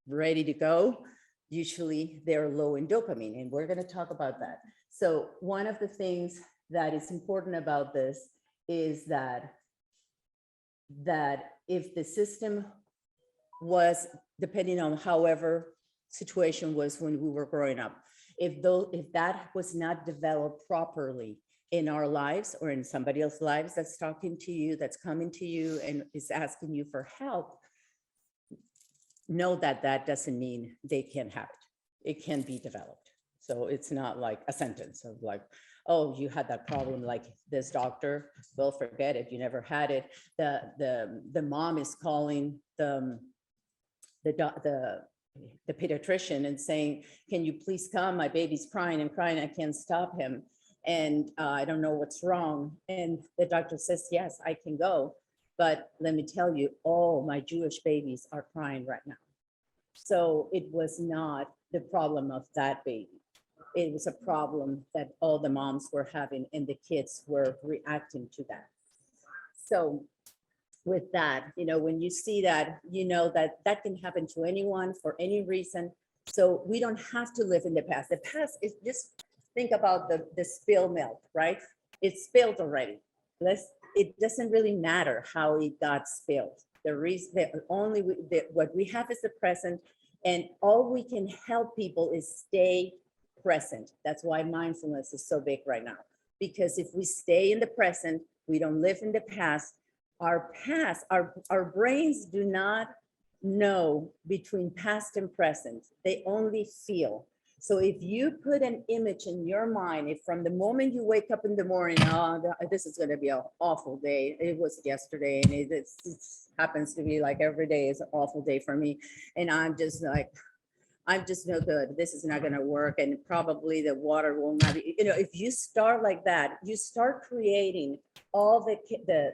ready to go, usually they're low in dopamine, and we're going to talk about that. So one of the things that is important about this is that if the system was, depending on however situation was when we were growing up, if that was not developed properly in our lives or in somebody else's lives that's talking to you, that's coming to you and is asking you for help, know that that doesn't mean they can't have it. It can be developed. So it's not like a sentence of like, oh, you had that problem like this doctor, well, forget it, you never had it. The mom is calling the pediatrician and saying, can you please come? My baby's crying and crying, I can't stop him. And I don't know what's wrong. And the doctor says, yes, I can go. But let me tell you, all my Jewish babies are crying right now. So it was not the problem of that baby. It was a problem that all the moms were having and the kids were reacting to that. So with that, when you see that, that can happen to anyone for any reason. So we don't have to live in the past. The past is just, think about the spilled milk, right? It's spilled already. It doesn't really matter how it got spilled. The reason that what we have is the present, and all we can help people is stay present. That's why mindfulness is so big right now, because if we stay in the present, we don't live in the past. Our brains do not know between past and present. They only feel. So if you put an image in your mind, if from the moment you wake up in the morning, oh, this is going to be an awful day. It was yesterday, and it happens to be like every day is an awful day for me. And I'm just like, I'm just no good. This is not going to work. And probably the water will not be, if you start like that, you start creating all the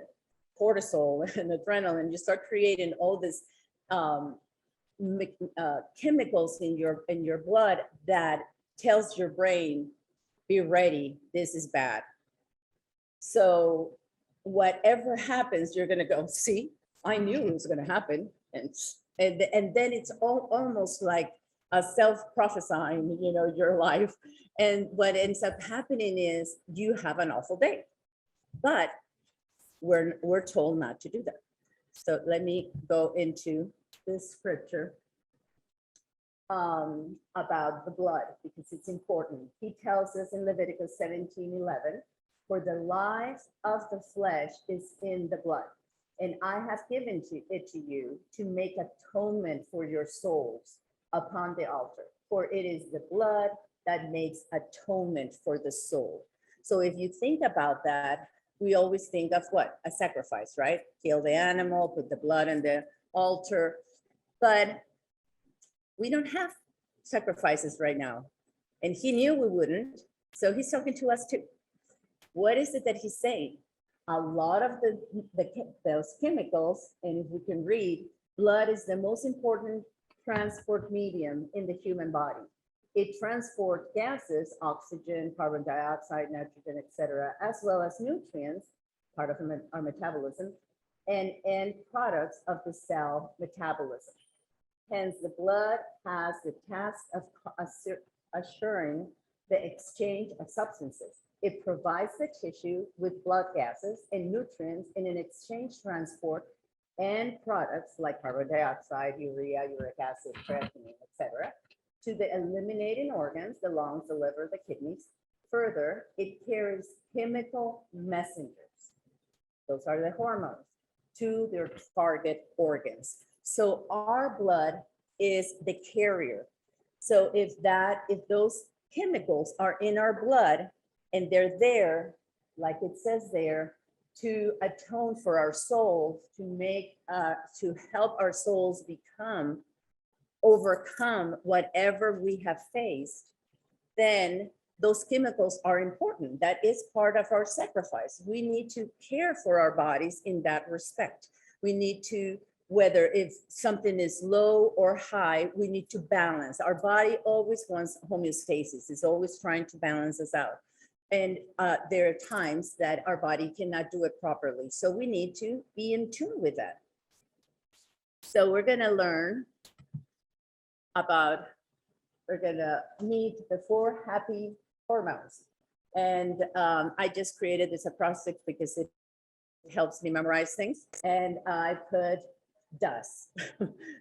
cortisol and adrenaline, you start creating all this chemicals in your blood that tells your brain be ready, this is bad. So whatever happens, you're gonna go, see, I knew it was gonna happen. And then it's almost like a self-prophesying, your life. And what ends up happening is you have an awful day. But we're told not to do that. So let me go into this scripture about the blood, because it's important. He tells us in Leviticus 17:11, for the life of the flesh is in the blood, and I have given it to you to make atonement for your souls upon the altar. For it is the blood that makes atonement for the soul. So if you think about that, we always think of what? A sacrifice, right? Kill the animal, put the blood on the altar. But we don't have sacrifices right now. And he knew we wouldn't. So he's talking to us too. What is it that he's saying? A lot of those chemicals, and if we can read, blood is the most important transport medium in the human body. It transports gases, oxygen, carbon dioxide, nitrogen, etc., as well as nutrients, part of our metabolism, and products of the cell metabolism. Hence, the blood has the task of assuring the exchange of substances. It provides the tissue with blood gases and nutrients in an exchange transport and products like carbon dioxide, urea, uric acid, creatinine, etc., to the eliminating organs, the lungs, the liver, the kidneys. Further, it carries chemical messengers. Those are the hormones to their target organs. So our blood is the carrier. So if those chemicals are in our blood and they're there, like it says there, to atone for our souls, to help our souls overcome whatever we have faced, then those chemicals are important. That is part of our sacrifice. We need to care for our bodies in that respect. We need to, whether if something is low or high, we need to balance. Our body always wants homeostasis. It's always trying to balance us out. And there are times that our body cannot do it properly. So we need to be in tune with that. So we're gonna learn we're gonna meet the 4 happy hormones. And I just created this acrostic because it helps me memorize things. And I put DUS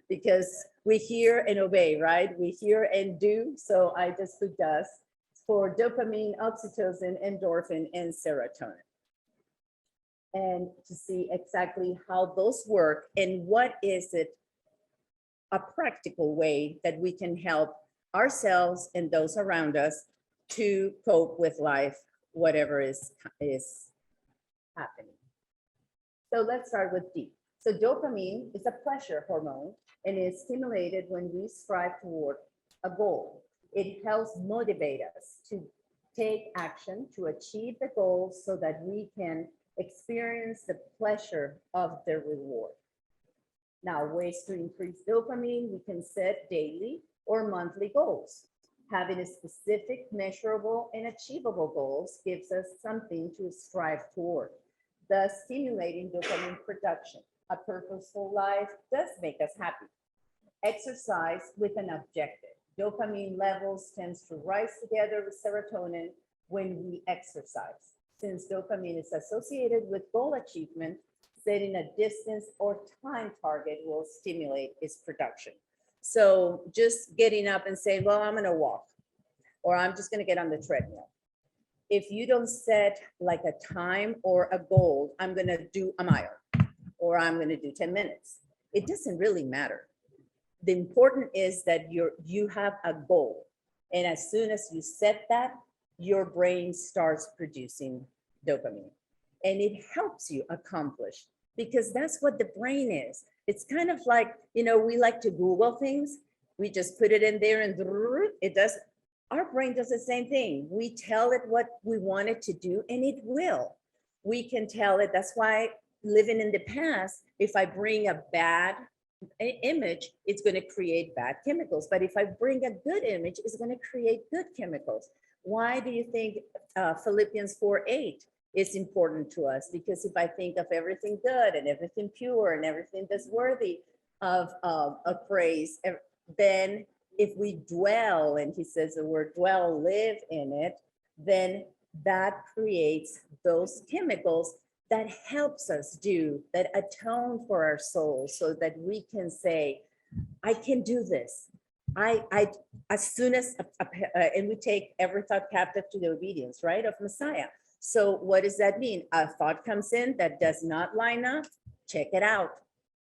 because we hear and obey, right? We hear and do. So I just put DUS for dopamine, oxytocin, endorphin, and serotonin. And to see exactly how those work and what is it, a practical way that we can help ourselves and those around us to cope with life, whatever is happening. So let's start with D. So dopamine is a pleasure hormone and is stimulated when we strive toward a goal. It helps motivate us to take action to achieve the goals so that we can experience the pleasure of the reward. Now, ways to increase dopamine, we can set daily or monthly goals. Having a specific, measurable, and achievable goals gives us something to strive toward, thus stimulating dopamine production. A purposeful life does make us happy. Exercise with an objective. Dopamine levels tends to rise together with serotonin when we exercise. Since dopamine is associated with goal achievement, setting a distance or time target will stimulate its production. So just getting up and saying, well, I'm going to walk, or I'm just going to get on the treadmill. If you don't set like a time or a goal, I'm going to do a mile, or I'm going to do 10 minutes. It doesn't really matter. The important is that you have a goal. And as soon as you set that, your brain starts producing dopamine. And it helps you accomplish, because that's what the brain is. It's kind of like, we like to Google things. We just put it in there and it does. Our brain does the same thing. We tell it what we want it to do, and it will. We can tell it. That's why living in the past, if I bring a bad image, it's going to create bad chemicals. But if I bring a good image, it's going to create good chemicals. Why do you think Philippians 4:8 is important to us? Because if I think of everything good and everything pure and everything that's worthy of praise, then if we dwell, and he says the word dwell, live in it, then that creates those chemicals that helps us do, that atone for our souls, so that we can say, I can do this. As soon as, and we take every thought captive to the obedience, right, of Messiah. So what does that mean? A thought comes in that does not line up, check it out.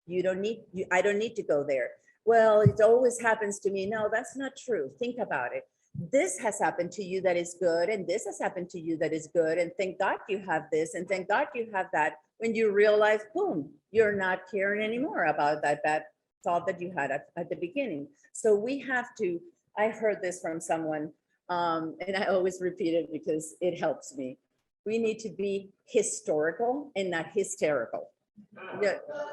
You don't need, I don't need to go there. Well, it always happens to me. No, that's not true. Think about it. This has happened to you that is good, and this has happened to you that is good, and thank God you have this, and thank God you have that. When you realize, boom, you're not caring anymore about that bad thought that you had at the beginning. So we have to, I heard this from someone, and I always repeat it because it helps me. We need to be historical and not hysterical.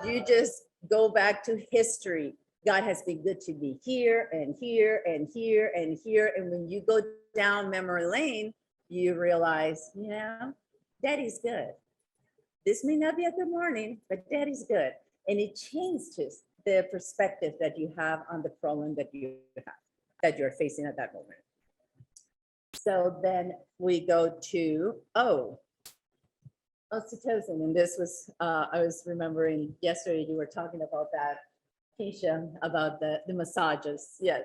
You just go back to history. God has been good to me here and here and here and here. And when you go down memory lane, you realize, you know, Daddy's good. This may not be a good morning, but Daddy's good. And it changes the perspective that you have on the problem that you have, that you're facing at that moment. So then we go to oxytocin. And this was, I was remembering yesterday you were talking about that, Keisha, about the massages. Yes.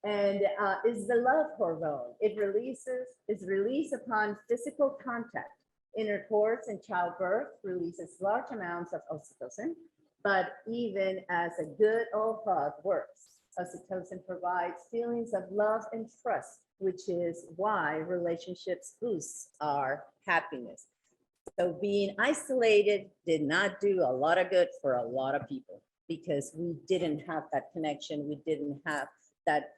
And is the love hormone. It's released upon physical contact. Intercourse and childbirth releases large amounts of oxytocin, but even as a good old hug works, oxytocin provides feelings of love and trust, which is why relationships boost our happiness. So being isolated did not do a lot of good for a lot of people because we didn't have that connection. We didn't have that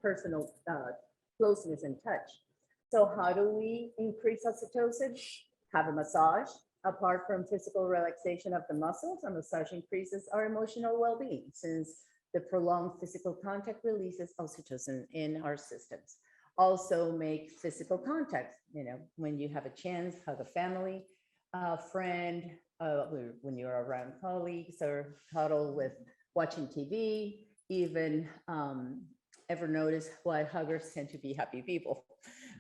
personal closeness and touch. So how do we increase oxytocin? Have a massage. Apart from physical relaxation of the muscles, a massage increases our emotional well-being since the prolonged physical contact releases oxytocin in our systems. Also make physical contact, you know, when you have a chance, hug a family, friend, when you're around colleagues, or cuddle with watching TV, even ever notice why huggers tend to be happy people.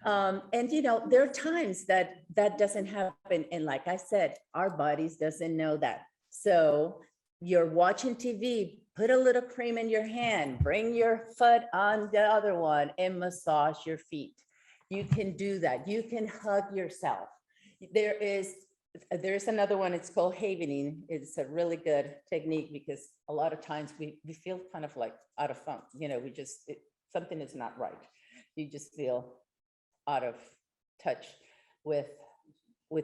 And you know, there are times that doesn't happen. And like I said, our bodies doesn't know that. So you're watching TV, put a little cream in your hand, bring your foot on the other one and massage your feet. You can do that. You can hug yourself. There's another one, it's called havening. It's a really good technique because a lot of times we feel kind of like out of funk. You know, something is not right. You just feel out of touch with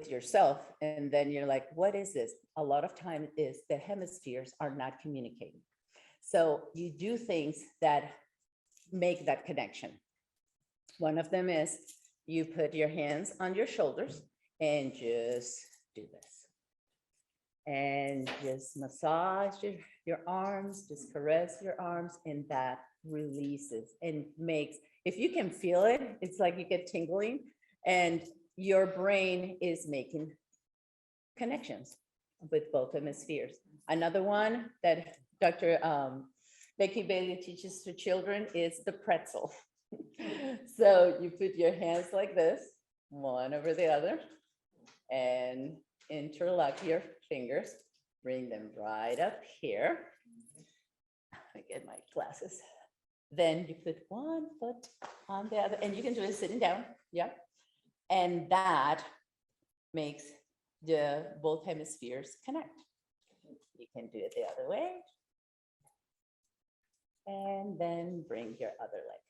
yourself. And then you're like, what is this? A lot of time is the hemispheres are not communicating. So you do things that make that connection. One of them is you put your hands on your shoulders and just do this. And just massage your arms, just caress your arms, and that releases and makes, if you can feel it, it's like you get tingling and your brain is making connections with both hemispheres. Another one that Dr. Becky Bailey teaches to children is the pretzel. So you put your hands like this, one over the other, and interlock your fingers, bring them right up here. I get my glasses. Then you put one foot on the other, and you can do it sitting down, yeah. And that makes the both hemispheres connect. You can do it the other way. And then bring your other leg.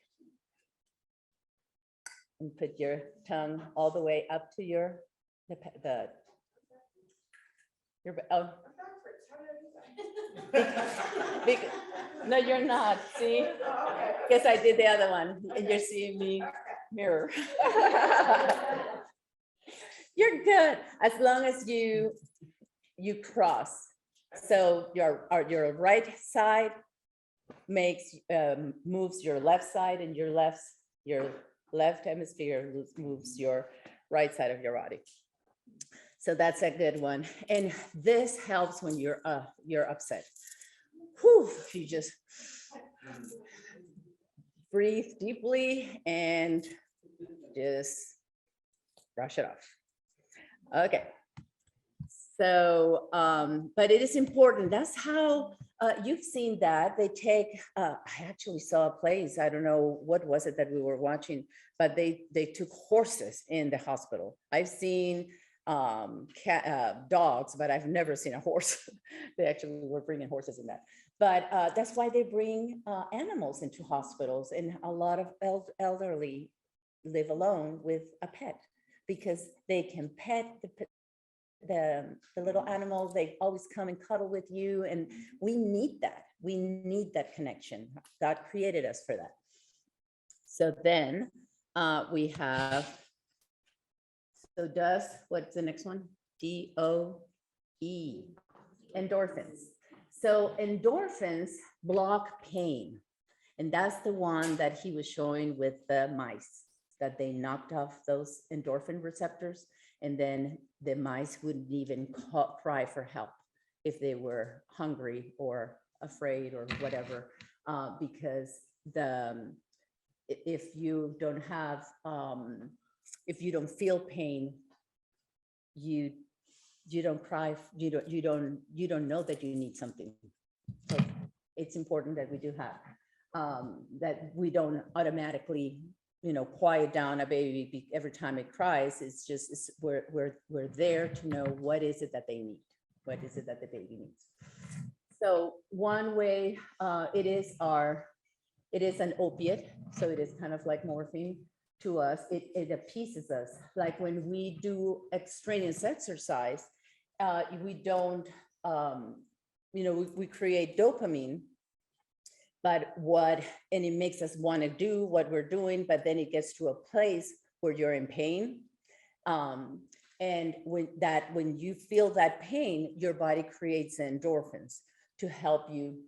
And put your tongue all the way up to your oh. No, you're not. See? Because I did the other one, and you're seeing me mirror. You're good as long as you cross. So your right side moves your left side, and your left hemisphere moves your right side of your body. So that's a good one. And this helps when you're upset. Whew, you just breathe deeply and just brush it off. Okay. So, but it is important. That's how you've seen that they take, I actually saw a place, I don't know, what was it that we were watching, but they took horses in the hospital. I've seen dogs, but I've never seen a horse. They actually were bringing horses in that. But that's why they bring animals into hospitals, and a lot of elderly live alone with a pet because they can pet the little animals. They always come and cuddle with you, and we need that. We need that connection. God created us for that. So then we have, what's the next one? DOE, endorphins. So endorphins block pain. And that's the one that he was showing with the mice, that they knocked off those endorphin receptors, and then the mice wouldn't even cry for help if they were hungry or afraid or whatever, because if you don't have, if you don't feel pain, you don't cry, you don't know that you need something. So it's important that we do have, that we don't automatically, quiet down a baby every time it cries. It's just, we're there to know what is it that they need, what is it that the baby needs. So one way, it is an opiate, so it is kind of like morphine to us. It appeases us. Like when we do extraneous exercise, we don't, we create dopamine, and it makes us want to do what we're doing, but then it gets to a place where you're in pain. And when you feel that pain, your body creates endorphins to help you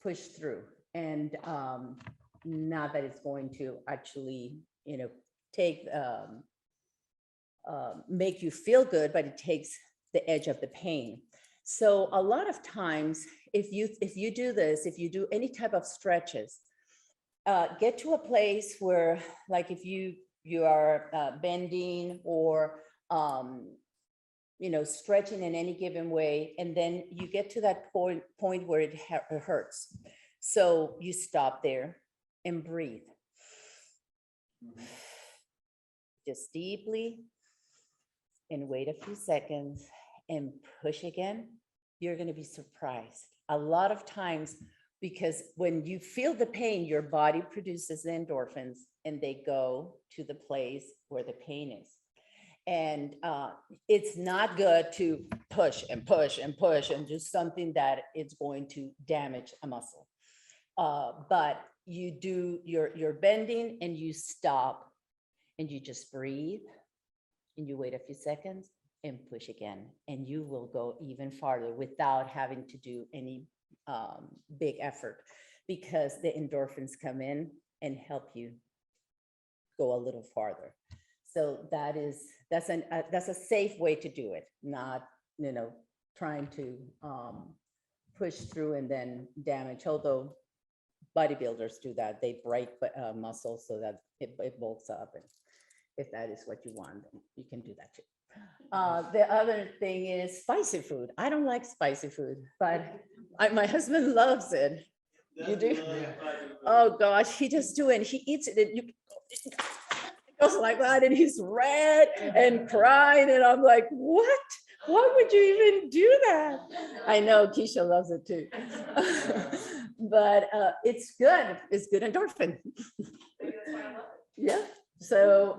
push through. And not that it's going to actually, make you feel good, but it takes the edge of the pain. So a lot of times, if you do this, if you do any type of stretches, get to a place where, like if you are bending or stretching in any given way, and then you get to that point where it hurts. So you stop there and breathe. Just deeply, and wait a few seconds and push again. You're going to be surprised. A lot of times, because when you feel the pain, your body produces the endorphins and they go to the place where the pain is. And it's not good to push and push and push and do something that it's going to damage a muscle. But you're bending and you stop and you just breathe and you wait a few seconds and push again, and you will go even farther without having to do any big effort, because the endorphins come in and help you go a little farther. So that's a safe way to do it, not trying to push through and then damage. Although bodybuilders do that, they break muscles so that it bulks up, and if that is what you want, you can do that too. The other thing is spicy food. I don't like spicy food, but my husband loves it. You do? Oh gosh, he just do it. And he eats it. And it goes like that, and he's red and crying, and I'm like, what? Why would you even do that? I know Keisha loves it too. But it's good. It's good endorphin. Yeah. So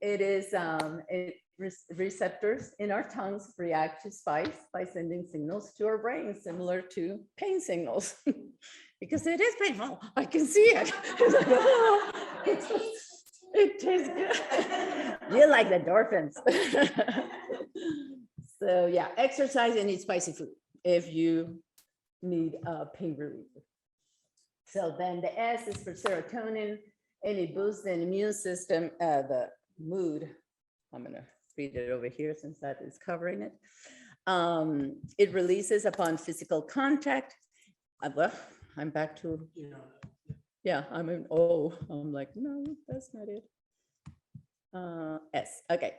it is receptors in our tongues react to spice by sending signals to our brain, similar to pain signals. Because it is painful. I can see it. It tastes good. You like the endorphins. So yeah, exercise and eat spicy food. if you need pain relief. So then the S is for serotonin, and it boosts the immune system, the mood. I'm gonna read it over here since that is covering it. It releases upon physical contact. Well, I'm back to, yeah, I'm in O. I'm like, no, that's not it. S, okay.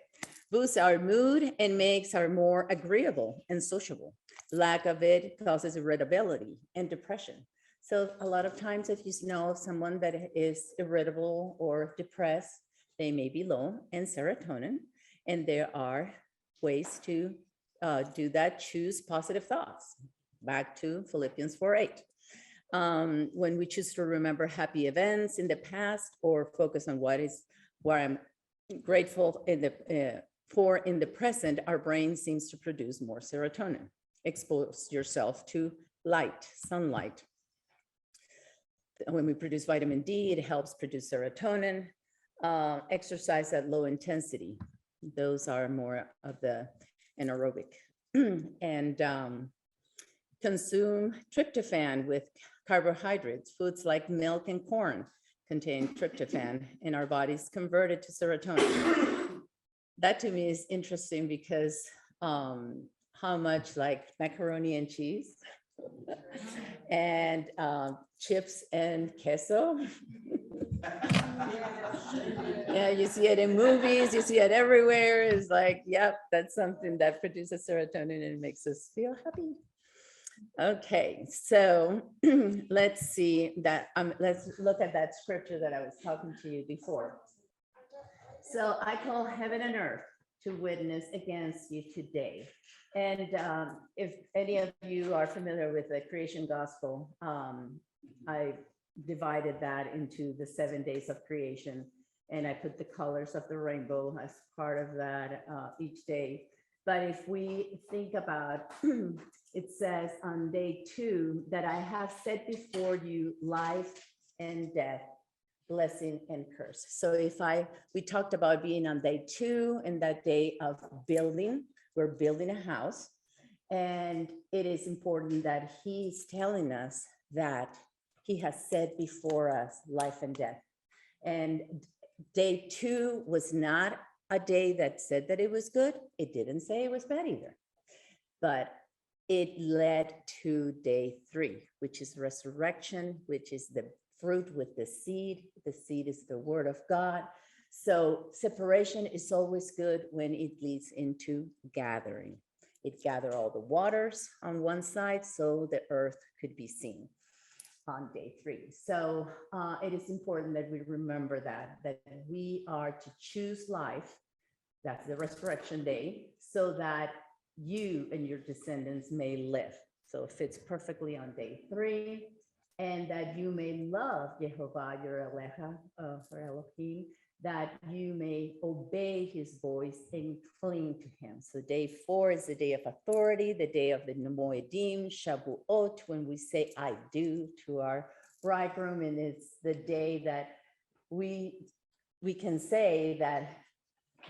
Boosts our mood and makes our more agreeable and sociable. Lack of it causes irritability and depression. So a lot of times if you know of someone that is irritable or depressed, they may be low in serotonin, and there are ways to do that. Choose positive thoughts. Back to Philippians 4:8. When we choose to remember happy events in the past or focus on what I'm grateful for in the present, our brain seems to produce more serotonin. Expose yourself to light, sunlight. When we produce vitamin D, it helps produce serotonin. Exercise at low intensity. Those are more of the anaerobic. And consume tryptophan with carbohydrates. Foods like milk and corn contain tryptophan, and our bodies convert it to serotonin. That to me is interesting because how much like macaroni and cheese and chips and queso. Yeah, you see it in movies, you see it everywhere. It's like, yep, that's something that produces serotonin and makes us feel happy. Okay, so let's see that. Let's look at that scripture that I was talking to you before. So I call heaven and earth to witness against you today. And if any of you are familiar with the creation gospel, I divided that into the 7 days of creation, and I put the colors of the rainbow as part of that each day. But if we think about, it says on day 2 that I have set before you life and death, blessing and curse. So we talked about being on day 2 and that day of building, we're building a house. And it is important that he's telling us that he has set before us life and death. And day 2 was not a day that said that it was good. It didn't say it was bad either. But it led to day 3, which is resurrection, which is the fruit with the seed. The seed is the word of God. So separation is always good when it leads into gathering. It gathered all the waters on one side so the earth could be seen on day 3. So it is important that we remember that we are to choose life. That's the resurrection day, so that you and your descendants may live. So it fits perfectly on day 3, and that you may love Jehovah, your Elecha, or Elohim, that you may obey his voice and cling to him. So day 4 is the day of authority, the day of the Moedim, Shavuot, when we say I do to our bridegroom, and it's the day that we can say that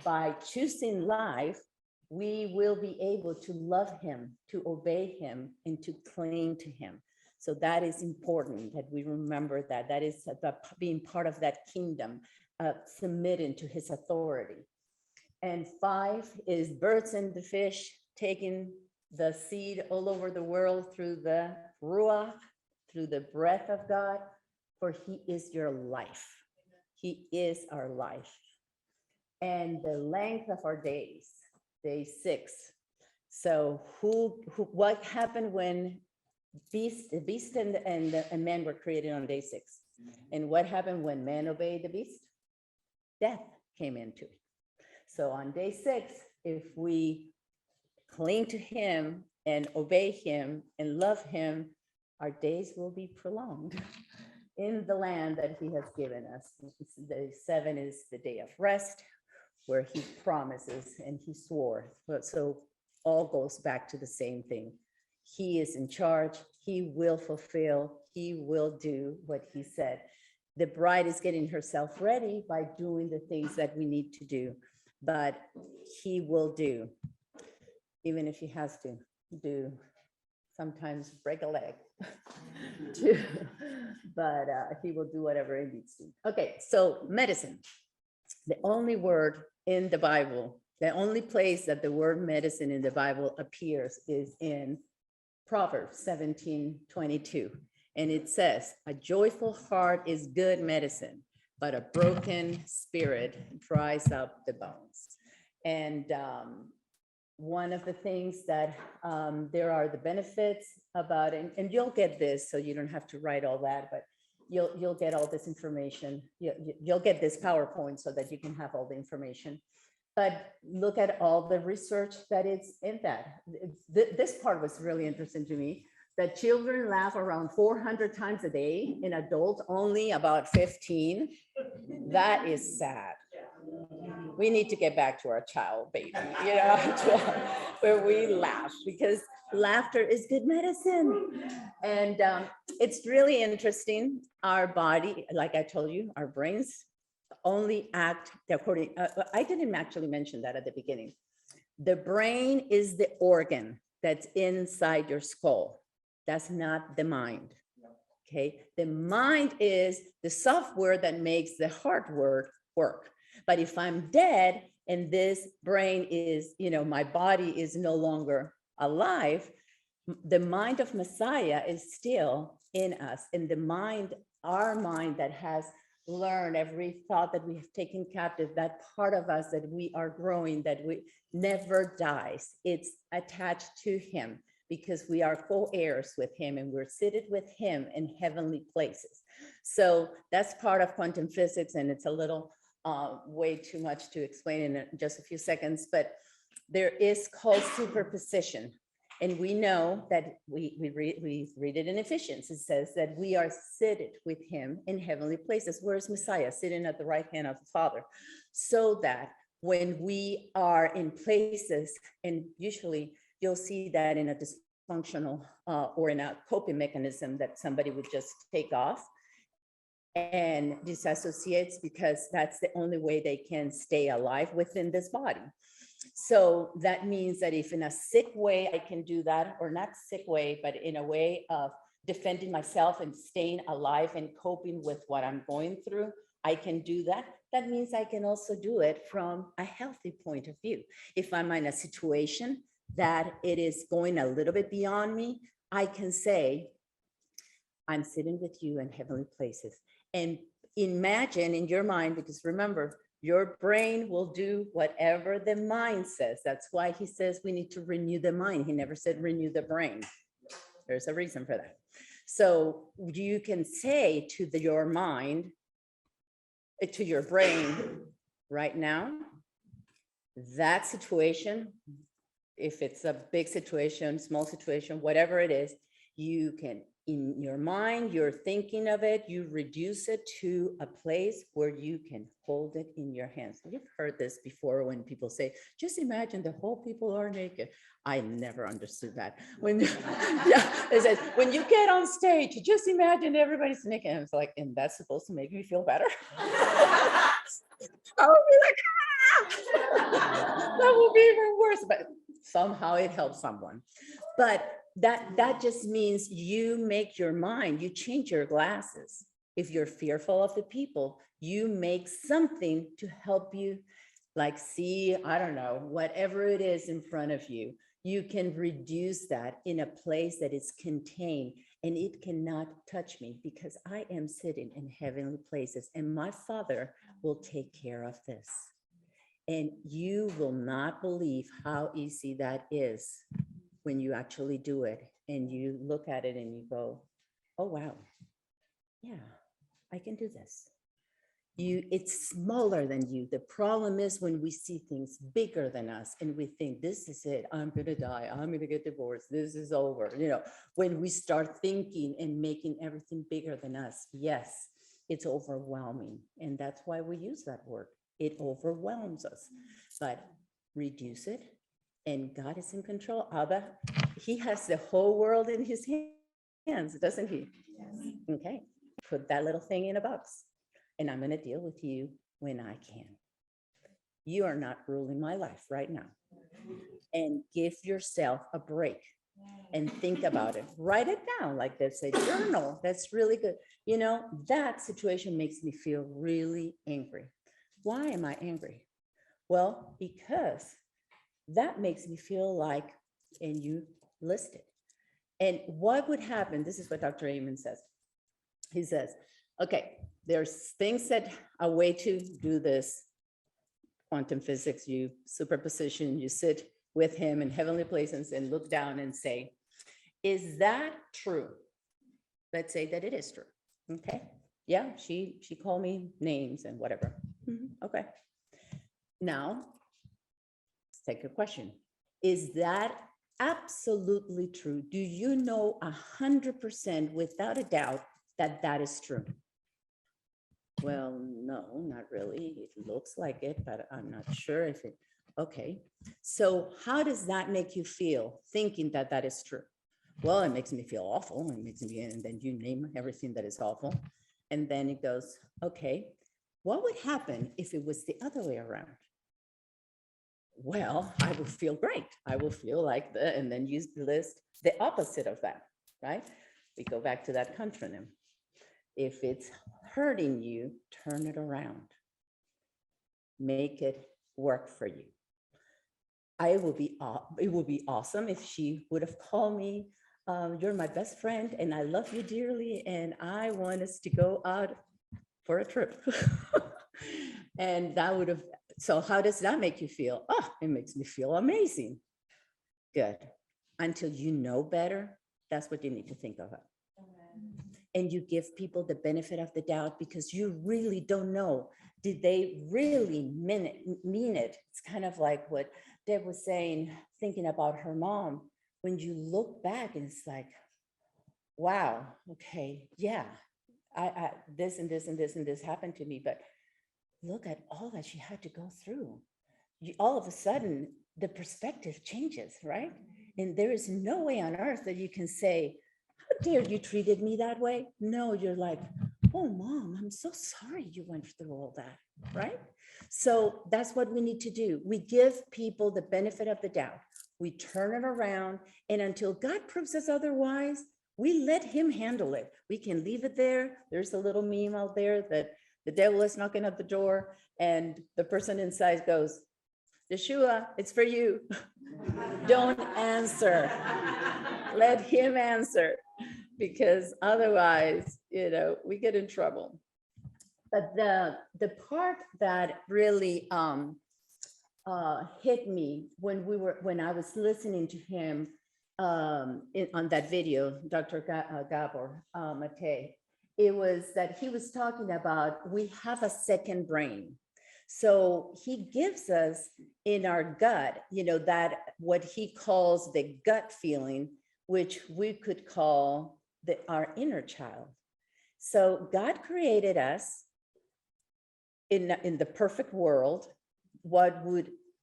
by choosing life, we will be able to love him, to obey him, and to cling to him. So that is important that we remember that. That is being part of that kingdom, submitting to his authority. And 5 is birds and the fish, taking the seed all over the world through the Ruach, through the breath of God, for he is your life. He is our life. And the length of our days, day 6. So what happened when the beast and man were created on day 6? And what happened when man obeyed the beast? Death came into it. So on day 6, if we cling to him and obey him and love him, our days will be prolonged in the land that he has given us. Day 7 is the day of rest, where he promises and he swore. So all goes back to the same thing. He is in charge. He will fulfill. He will do what he said. The bride is getting herself ready by doing the things that we need to do, but he will do, even if he has to do sometimes break a leg too, but he will do whatever he needs to. Okay, so medicine. The only word in the Bible, the only place that the word medicine in the Bible appears is in Proverbs 17:22. And it says, a joyful heart is good medicine, but a broken spirit dries up the bones. And one of the things that there are the benefits about it, and you'll get this, so you don't have to write all that, but you'll get all this information. You'll get this PowerPoint so that you can have all the information. But look at all the research that is in that. This part was really interesting to me, that children laugh around 400 times a day, in adults only about 15. That is sad. We need to get back to our child baby, where we laugh, because laughter is good medicine. And it's really interesting. Our body, like I told you, our brains only act according, I didn't actually mention that at the beginning. The brain is the organ that's inside your skull. That's not the mind. Okay, the mind is the software that makes the hardware work. But if I'm dead and this brain is, my body is no longer alive, the mind of Messiah is still in us. And the mind, our mind that has learned every thought that we have taken captive, that part of us that we are growing, that we never dies. It's attached to him because we are co-heirs with him and we're seated with him in heavenly places. So that's part of quantum physics, and it's a little way too much to explain in just a few seconds, but there is called superposition. And we know that we read it in Ephesians. It says that we are seated with him in heavenly places. Where's Messiah? Sitting at the right hand of the Father. So that when we are in places, and usually you'll see that in a dysfunctional or in a coping mechanism, that somebody would just take off and disassociates, because that's the only way they can stay alive within this body. So that means that if in a sick way I can do that, or not sick way, but in a way of defending myself and staying alive and coping with what I'm going through, I can do that. That means I can also do it from a healthy point of view. If I'm in a situation that it is going a little bit beyond me, I can say, I'm sitting with you in heavenly places. And imagine in your mind, because remember, your brain will do whatever the mind says. That's why he says we need to renew the mind. He never said renew the brain. There's a reason for that. So you can say to your mind, to your brain right now, that situation, if it's a big situation, small situation, whatever it is, you can, in your mind, you're thinking of it, you reduce it to a place where you can hold it in your hands. You've heard this before when people say, just imagine the whole people are naked. I never understood that. When, yeah, it says, when you get on stage, just imagine everybody's naked. And it's like, and that's supposed to make me feel better? I would be like, ah! That would be even worse, but somehow it helps someone. But that just means you make your mind, you change your glasses. If you're fearful of the people, you make something to help you, like see, I don't know, whatever it is in front of you, you can reduce that in a place that is contained, and it cannot touch me because I am sitting in heavenly places and my Father will take care of this. And you will not believe how easy that is when you actually do it and you look at it and you go, oh, wow. Yeah, I can do this. It's smaller than you. The problem is when we see things bigger than us and we think, this is it, I'm going to die, I'm going to get divorced, this is over. When we start thinking and making everything bigger than us, yes, it's overwhelming. And that's why we use that word. It overwhelms us, but reduce it. And God is in control. Abba, he has the whole world in his hands, doesn't he? Yes. Okay, put that little thing in a box. And I'm going to deal with you when I can. You are not ruling my life right now. And give yourself a break. and think about it. Write it down, like they say, journal. That's really good. You know, that situation makes me feel really angry. Why am I angry? Well, because that makes me feel like, and you list it. And what would happen? This is what Dr. Amen says. He says, okay, there's things that a way to do this. Quantum physics, you superposition, you sit with him in heavenly places and look down and say, is that true? Let's say that it is true. Okay. Yeah, she called me names and whatever. Okay. Now, let's take a question. Is that absolutely true? Do you know 100% without a doubt that that is true? Well, no, not really. It looks like it, but I'm not sure if it, okay. So how does that make you feel thinking that that is true? Well, it makes me feel awful. It makes me, and then you name everything that is awful. And then it goes, okay, what would happen if it was the other way around? Well, I will feel great. I will feel like the, and then you list the opposite of that, right? We go back to that contronym. If it's hurting you, turn it around. Make it work for you. It would be awesome if she would have called me, you're my best friend and I love you dearly and I want us to go out for a trip. And that would have, so how does that make you feel? Oh, it makes me feel amazing. Good. Until you know better, that's what you need to think of. And you give people the benefit of the doubt because you really don't know. Did they really mean it? It's kind of like what Deb was saying, thinking about her mom. When you look back and it's like, wow, okay, yeah, I this and this and this and this happened to me, but look at all that she had to go through. All of a sudden, the perspective changes, right? And there is no way on earth that you can say, how dare you treated me that way? No, you're like, oh, mom, I'm so sorry you went through all that, right? So that's what we need to do. We give people the benefit of the doubt. We turn it around, and until God proves us otherwise, we let him handle it. We can leave it there. There's a little meme out there that the devil is knocking at the door, and the person inside goes, Yeshua, it's for you. Don't answer. Let him answer, because otherwise, we get in trouble. But the part that really hit me when I was listening to him on that video, Dr. Gabor Mate, it was that he was talking about we have a second brain. So he gives us in our gut, that what he calls the gut feeling, which we could call our inner child. So God created us in the perfect world, what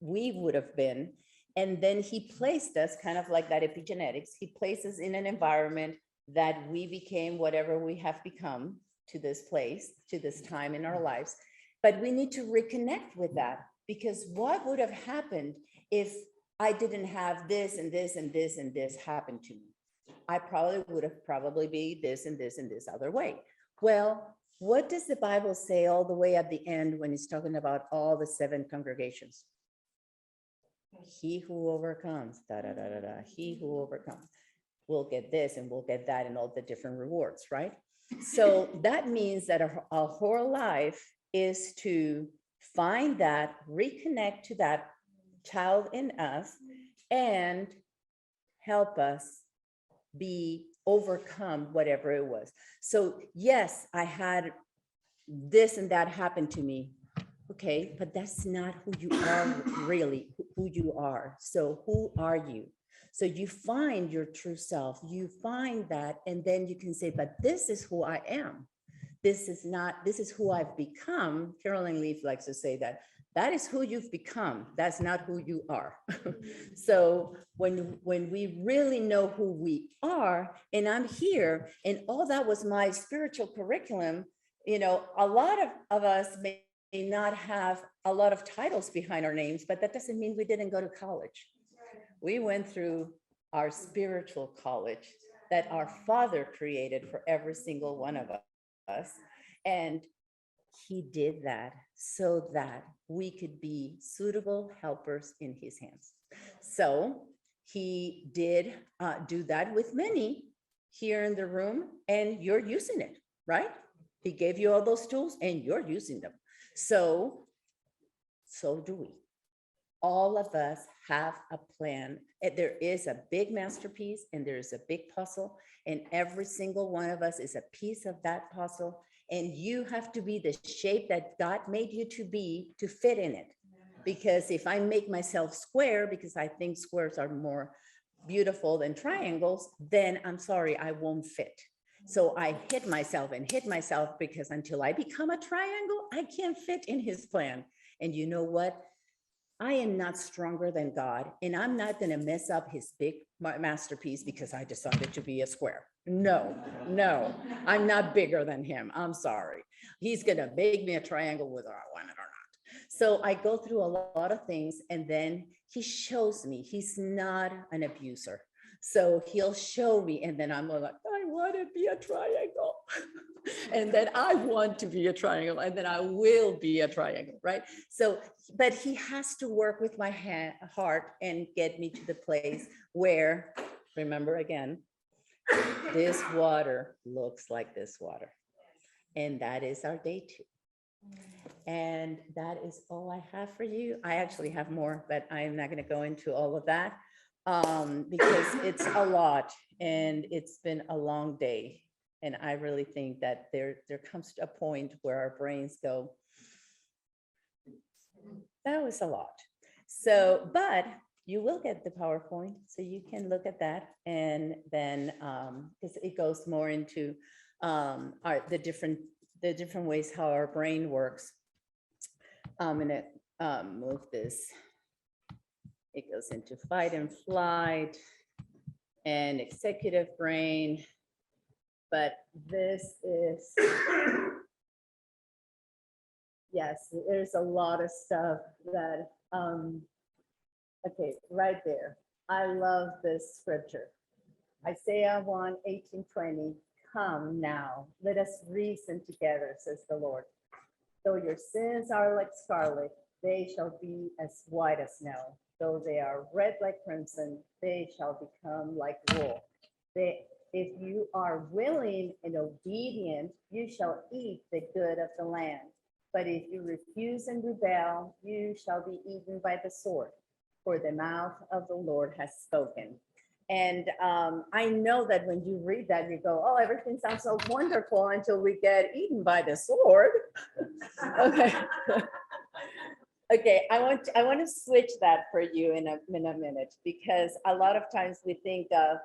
we would have been. And then he placed us kind of like that epigenetics. He places in an environment that we became whatever we have become to this place, to this time in our lives. But we need to reconnect with that, because what would have happened if I didn't have this and this and this and this happen to me? I would have be this and this and this other way. Well, what does the Bible say all the way at the end when it's talking about all the 7 congregations? He who overcomes, he who overcomes will get this and will get that and all the different rewards, right? So that means that our whole life is to find that, reconnect to that child in us, and help us overcome whatever it was. So yes, I had this and that happen to me. Okay, but that's not who you are really, who you are. So who are you? So you find your true self, you find that, and then you can say, but this is who I am. This is who I've become. Carolyn Leaf likes to say that is who you've become. That's not who you are. So when we really know who we are, and I'm here, and all that was my spiritual curriculum, a lot of us may not have a lot of titles behind our names, but that doesn't mean we didn't go to college. We went through our spiritual college that our Father created for every single one of us. And he did that so that we could be suitable helpers in his hands. So he did do that with many here in the room, and you're using it, right? He gave you all those tools and you're using them. So do we. All of us have a plan. There is a big masterpiece and there's a big puzzle, and every single one of us is a piece of that puzzle. And you have to be the shape that God made you to be to fit in it. Because if I make myself square, because I think squares are more beautiful than triangles, then I'm sorry, I won't fit. So I hit myself because until I become a triangle, I can't fit in his plan. And you know what? I am not stronger than God, and I'm not going to mess up his big masterpiece because I decided to be a square. No, I'm not bigger than him. I'm sorry. He's going to make me a triangle whether I want it or not. So I go through a lot of things, and then he shows me he's not an abuser. So he'll show me, and then I'm like, I want to be a triangle. And then I want to be a triangle, and then I will be a triangle, right? So, but he has to work with my heart and get me to the place where, remember again, this water looks like this water. And that is our day 2. And that is all I have for you. I actually have more, but I am not going to go into all of that because it's a lot and it's been a long day. And I really think that there comes a point where our brains go, that was a lot. So, but you will get the PowerPoint, so you can look at that. And then because it goes more into the different ways how our brain works. I'm gonna move this. It goes into fight and flight and executive brain. But this is, yes, there's a lot of stuff that, okay, right there. I love this scripture. Isaiah 1:18-20, come now, let us reason together, says the Lord. Though your sins are like scarlet, they shall be as white as snow. Though they are red like crimson, they shall become like wool. If you are willing and obedient, you shall eat the good of the land. But if you refuse and rebel, you shall be eaten by the sword, for the mouth of the Lord has spoken. And I know that when you read that, you go, oh, everything sounds so wonderful until we get eaten by the sword. Okay. Okay, I want to switch that for you in a minute, because a lot of times we think of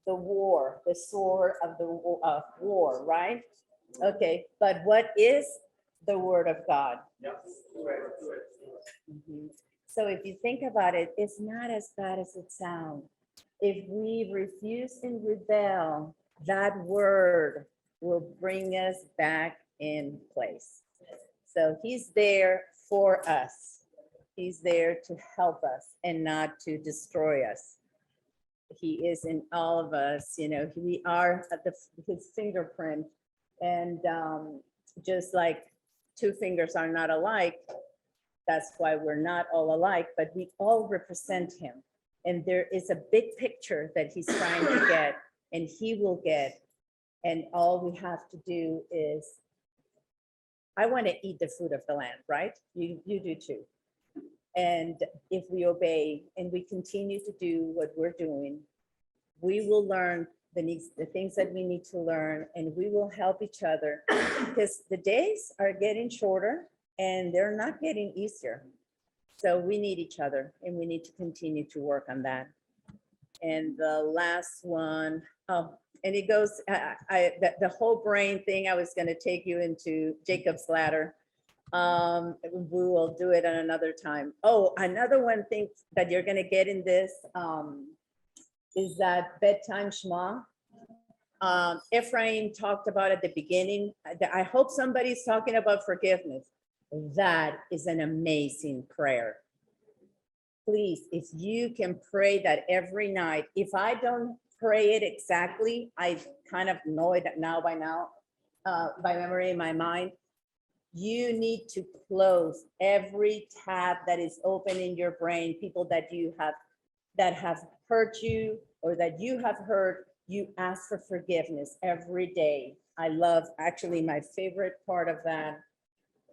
the war, the sword of the war, right? Okay, but what is the word of God? Mhm. So if you think about it, it's not as bad as it sounds. If we refuse and rebel, that word will bring us back in place. So he's there for us. He's there to help us and not to destroy us. He is in all of us, you know, we are at his fingerprint. And just like two fingers are not alike, that's why we're not all alike, but we all represent him. And there is a big picture that he's trying to get, and he will get. And all we have to do is, I want to eat the fruit of the land, right? You do too. And if we obey and we continue to do what we're doing, we will learn the things that we need to learn, and we will help each other, because the days are getting shorter and they're not getting easier. So we need each other, and we need to continue to work on that. And the last one, oh, and it goes, the whole brain thing, I was going to take you into Jacob's ladder. We will do it at another time. Oh, another one thing that you're going to get in this is that bedtime Shema. Ephraim talked about at the beginning. I hope somebody's talking about forgiveness. That is an amazing prayer. please, if you can pray that every night, if I don't pray it exactly, I kind of know it now by memory in my mind. You need to close every tab that is open in your brain, people that have hurt you or that you have hurt. You ask for forgiveness every day. I love, actually, my favorite part of that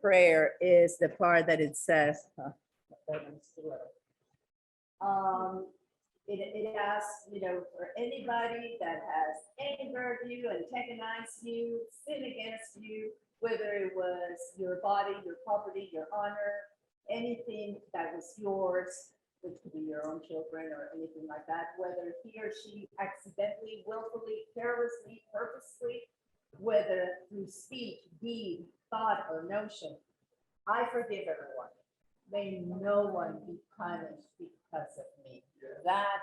prayer is the part that it says, it asks, for anybody that has angered you, antagonized you, sinned against you, whether it was your body, your property, your honor, anything that was yours, which could be your own children or anything like that, whether he or she accidentally, willfully, carelessly, purposely, whether through speech, deed, thought, or notion. I forgive everyone. May no one be punished because of me. That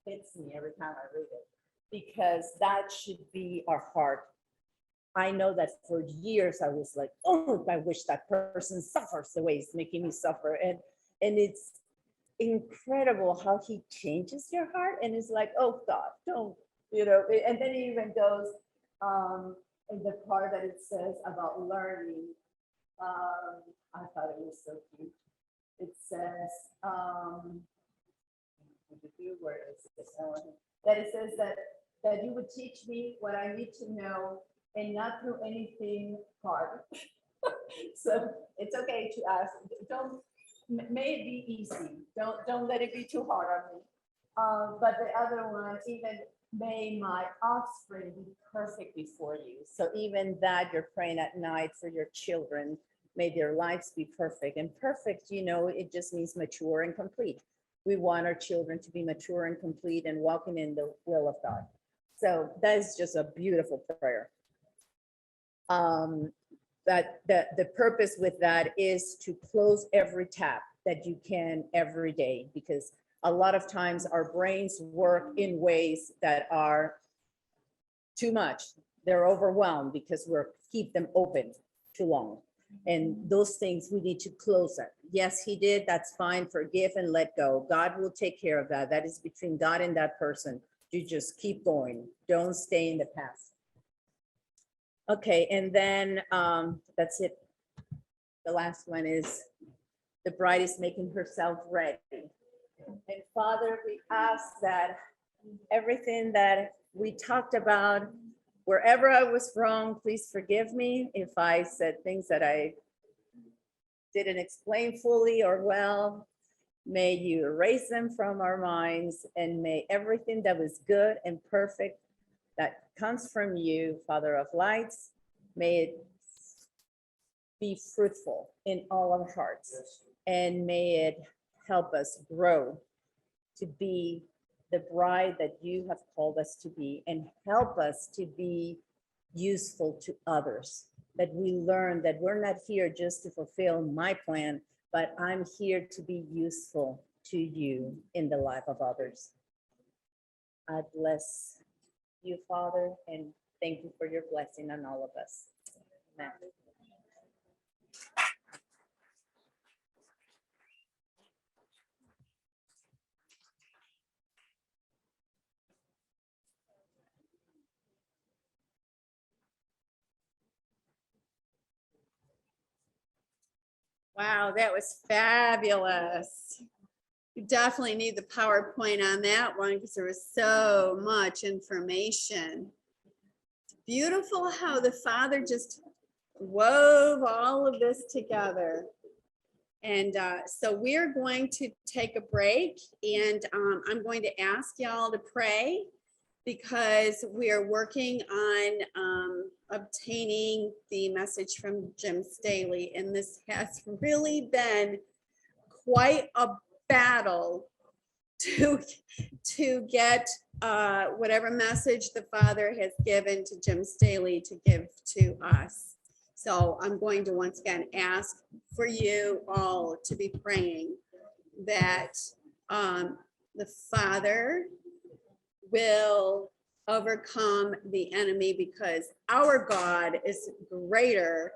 hits me every time I read it, because that should be our heart. I know that for years I was like, oh, I wish that person suffers the way it's making me suffer. And it's incredible how he changes your heart. And it's like, oh God, don't, and then it even goes in the part that it says about learning. I thought it was so cute. It says, where is this? That it says that you would teach me what I need to know and not through anything hard. So it's okay to ask. Don't, may it be easy. Don't let it be too hard on me. But the other one, even may my offspring be perfect before you. So even that, you're praying at night for your children. May their lives be perfect. And perfect, it just means mature and complete. We want our children to be mature and complete and walking in the will of God. So that is just a beautiful prayer. That the purpose with that is to close every tab that you can every day, because a lot of times our brains work in ways that are too much. They're overwhelmed because we're keep them open too long. And those things we need to close it. Yes, he did. That's fine. Forgive and let go. God will take care of that. That is between God and that person. You just keep going. Don't stay in the past. Okay, and then that's it. The last one is the bride is making herself ready. And Father, we ask that everything that we talked about, wherever I was wrong, please forgive me if I said things that I didn't explain fully or well. May you erase them from our minds, and may everything that was good and perfect that comes from you, Father of lights, may it be fruitful in all our hearts, and may it help us grow to be the bride that you have called us to be, and help us to be useful to others, that we learn that we're not here just to fulfill my plan, but I'm here to be useful to you in the life of others. I bless you, Father, and thank you for your blessing on all of us. Amen. Wow, that was fabulous. You definitely need the PowerPoint on that one because there was so much information. It's beautiful how the Father just wove all of this together. And so we're going to take a break, and I'm going to ask y'all to pray, because we are working on obtaining the message from Jim Staley. And this has really been quite a battle to get whatever message the Father has given to Jim Staley to give to us. So I'm going to once again ask for you all to be praying that the Father will overcome the enemy, because our God is greater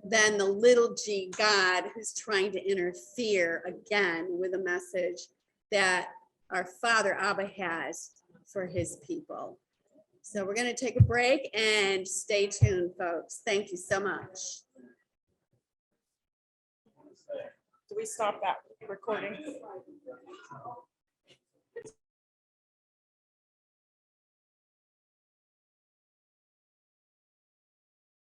than the little g God who's trying to interfere again with a message that our Father Abba has for his people. So we're going to take a break and stay tuned, folks. Thank you so much. Do we stop that recording?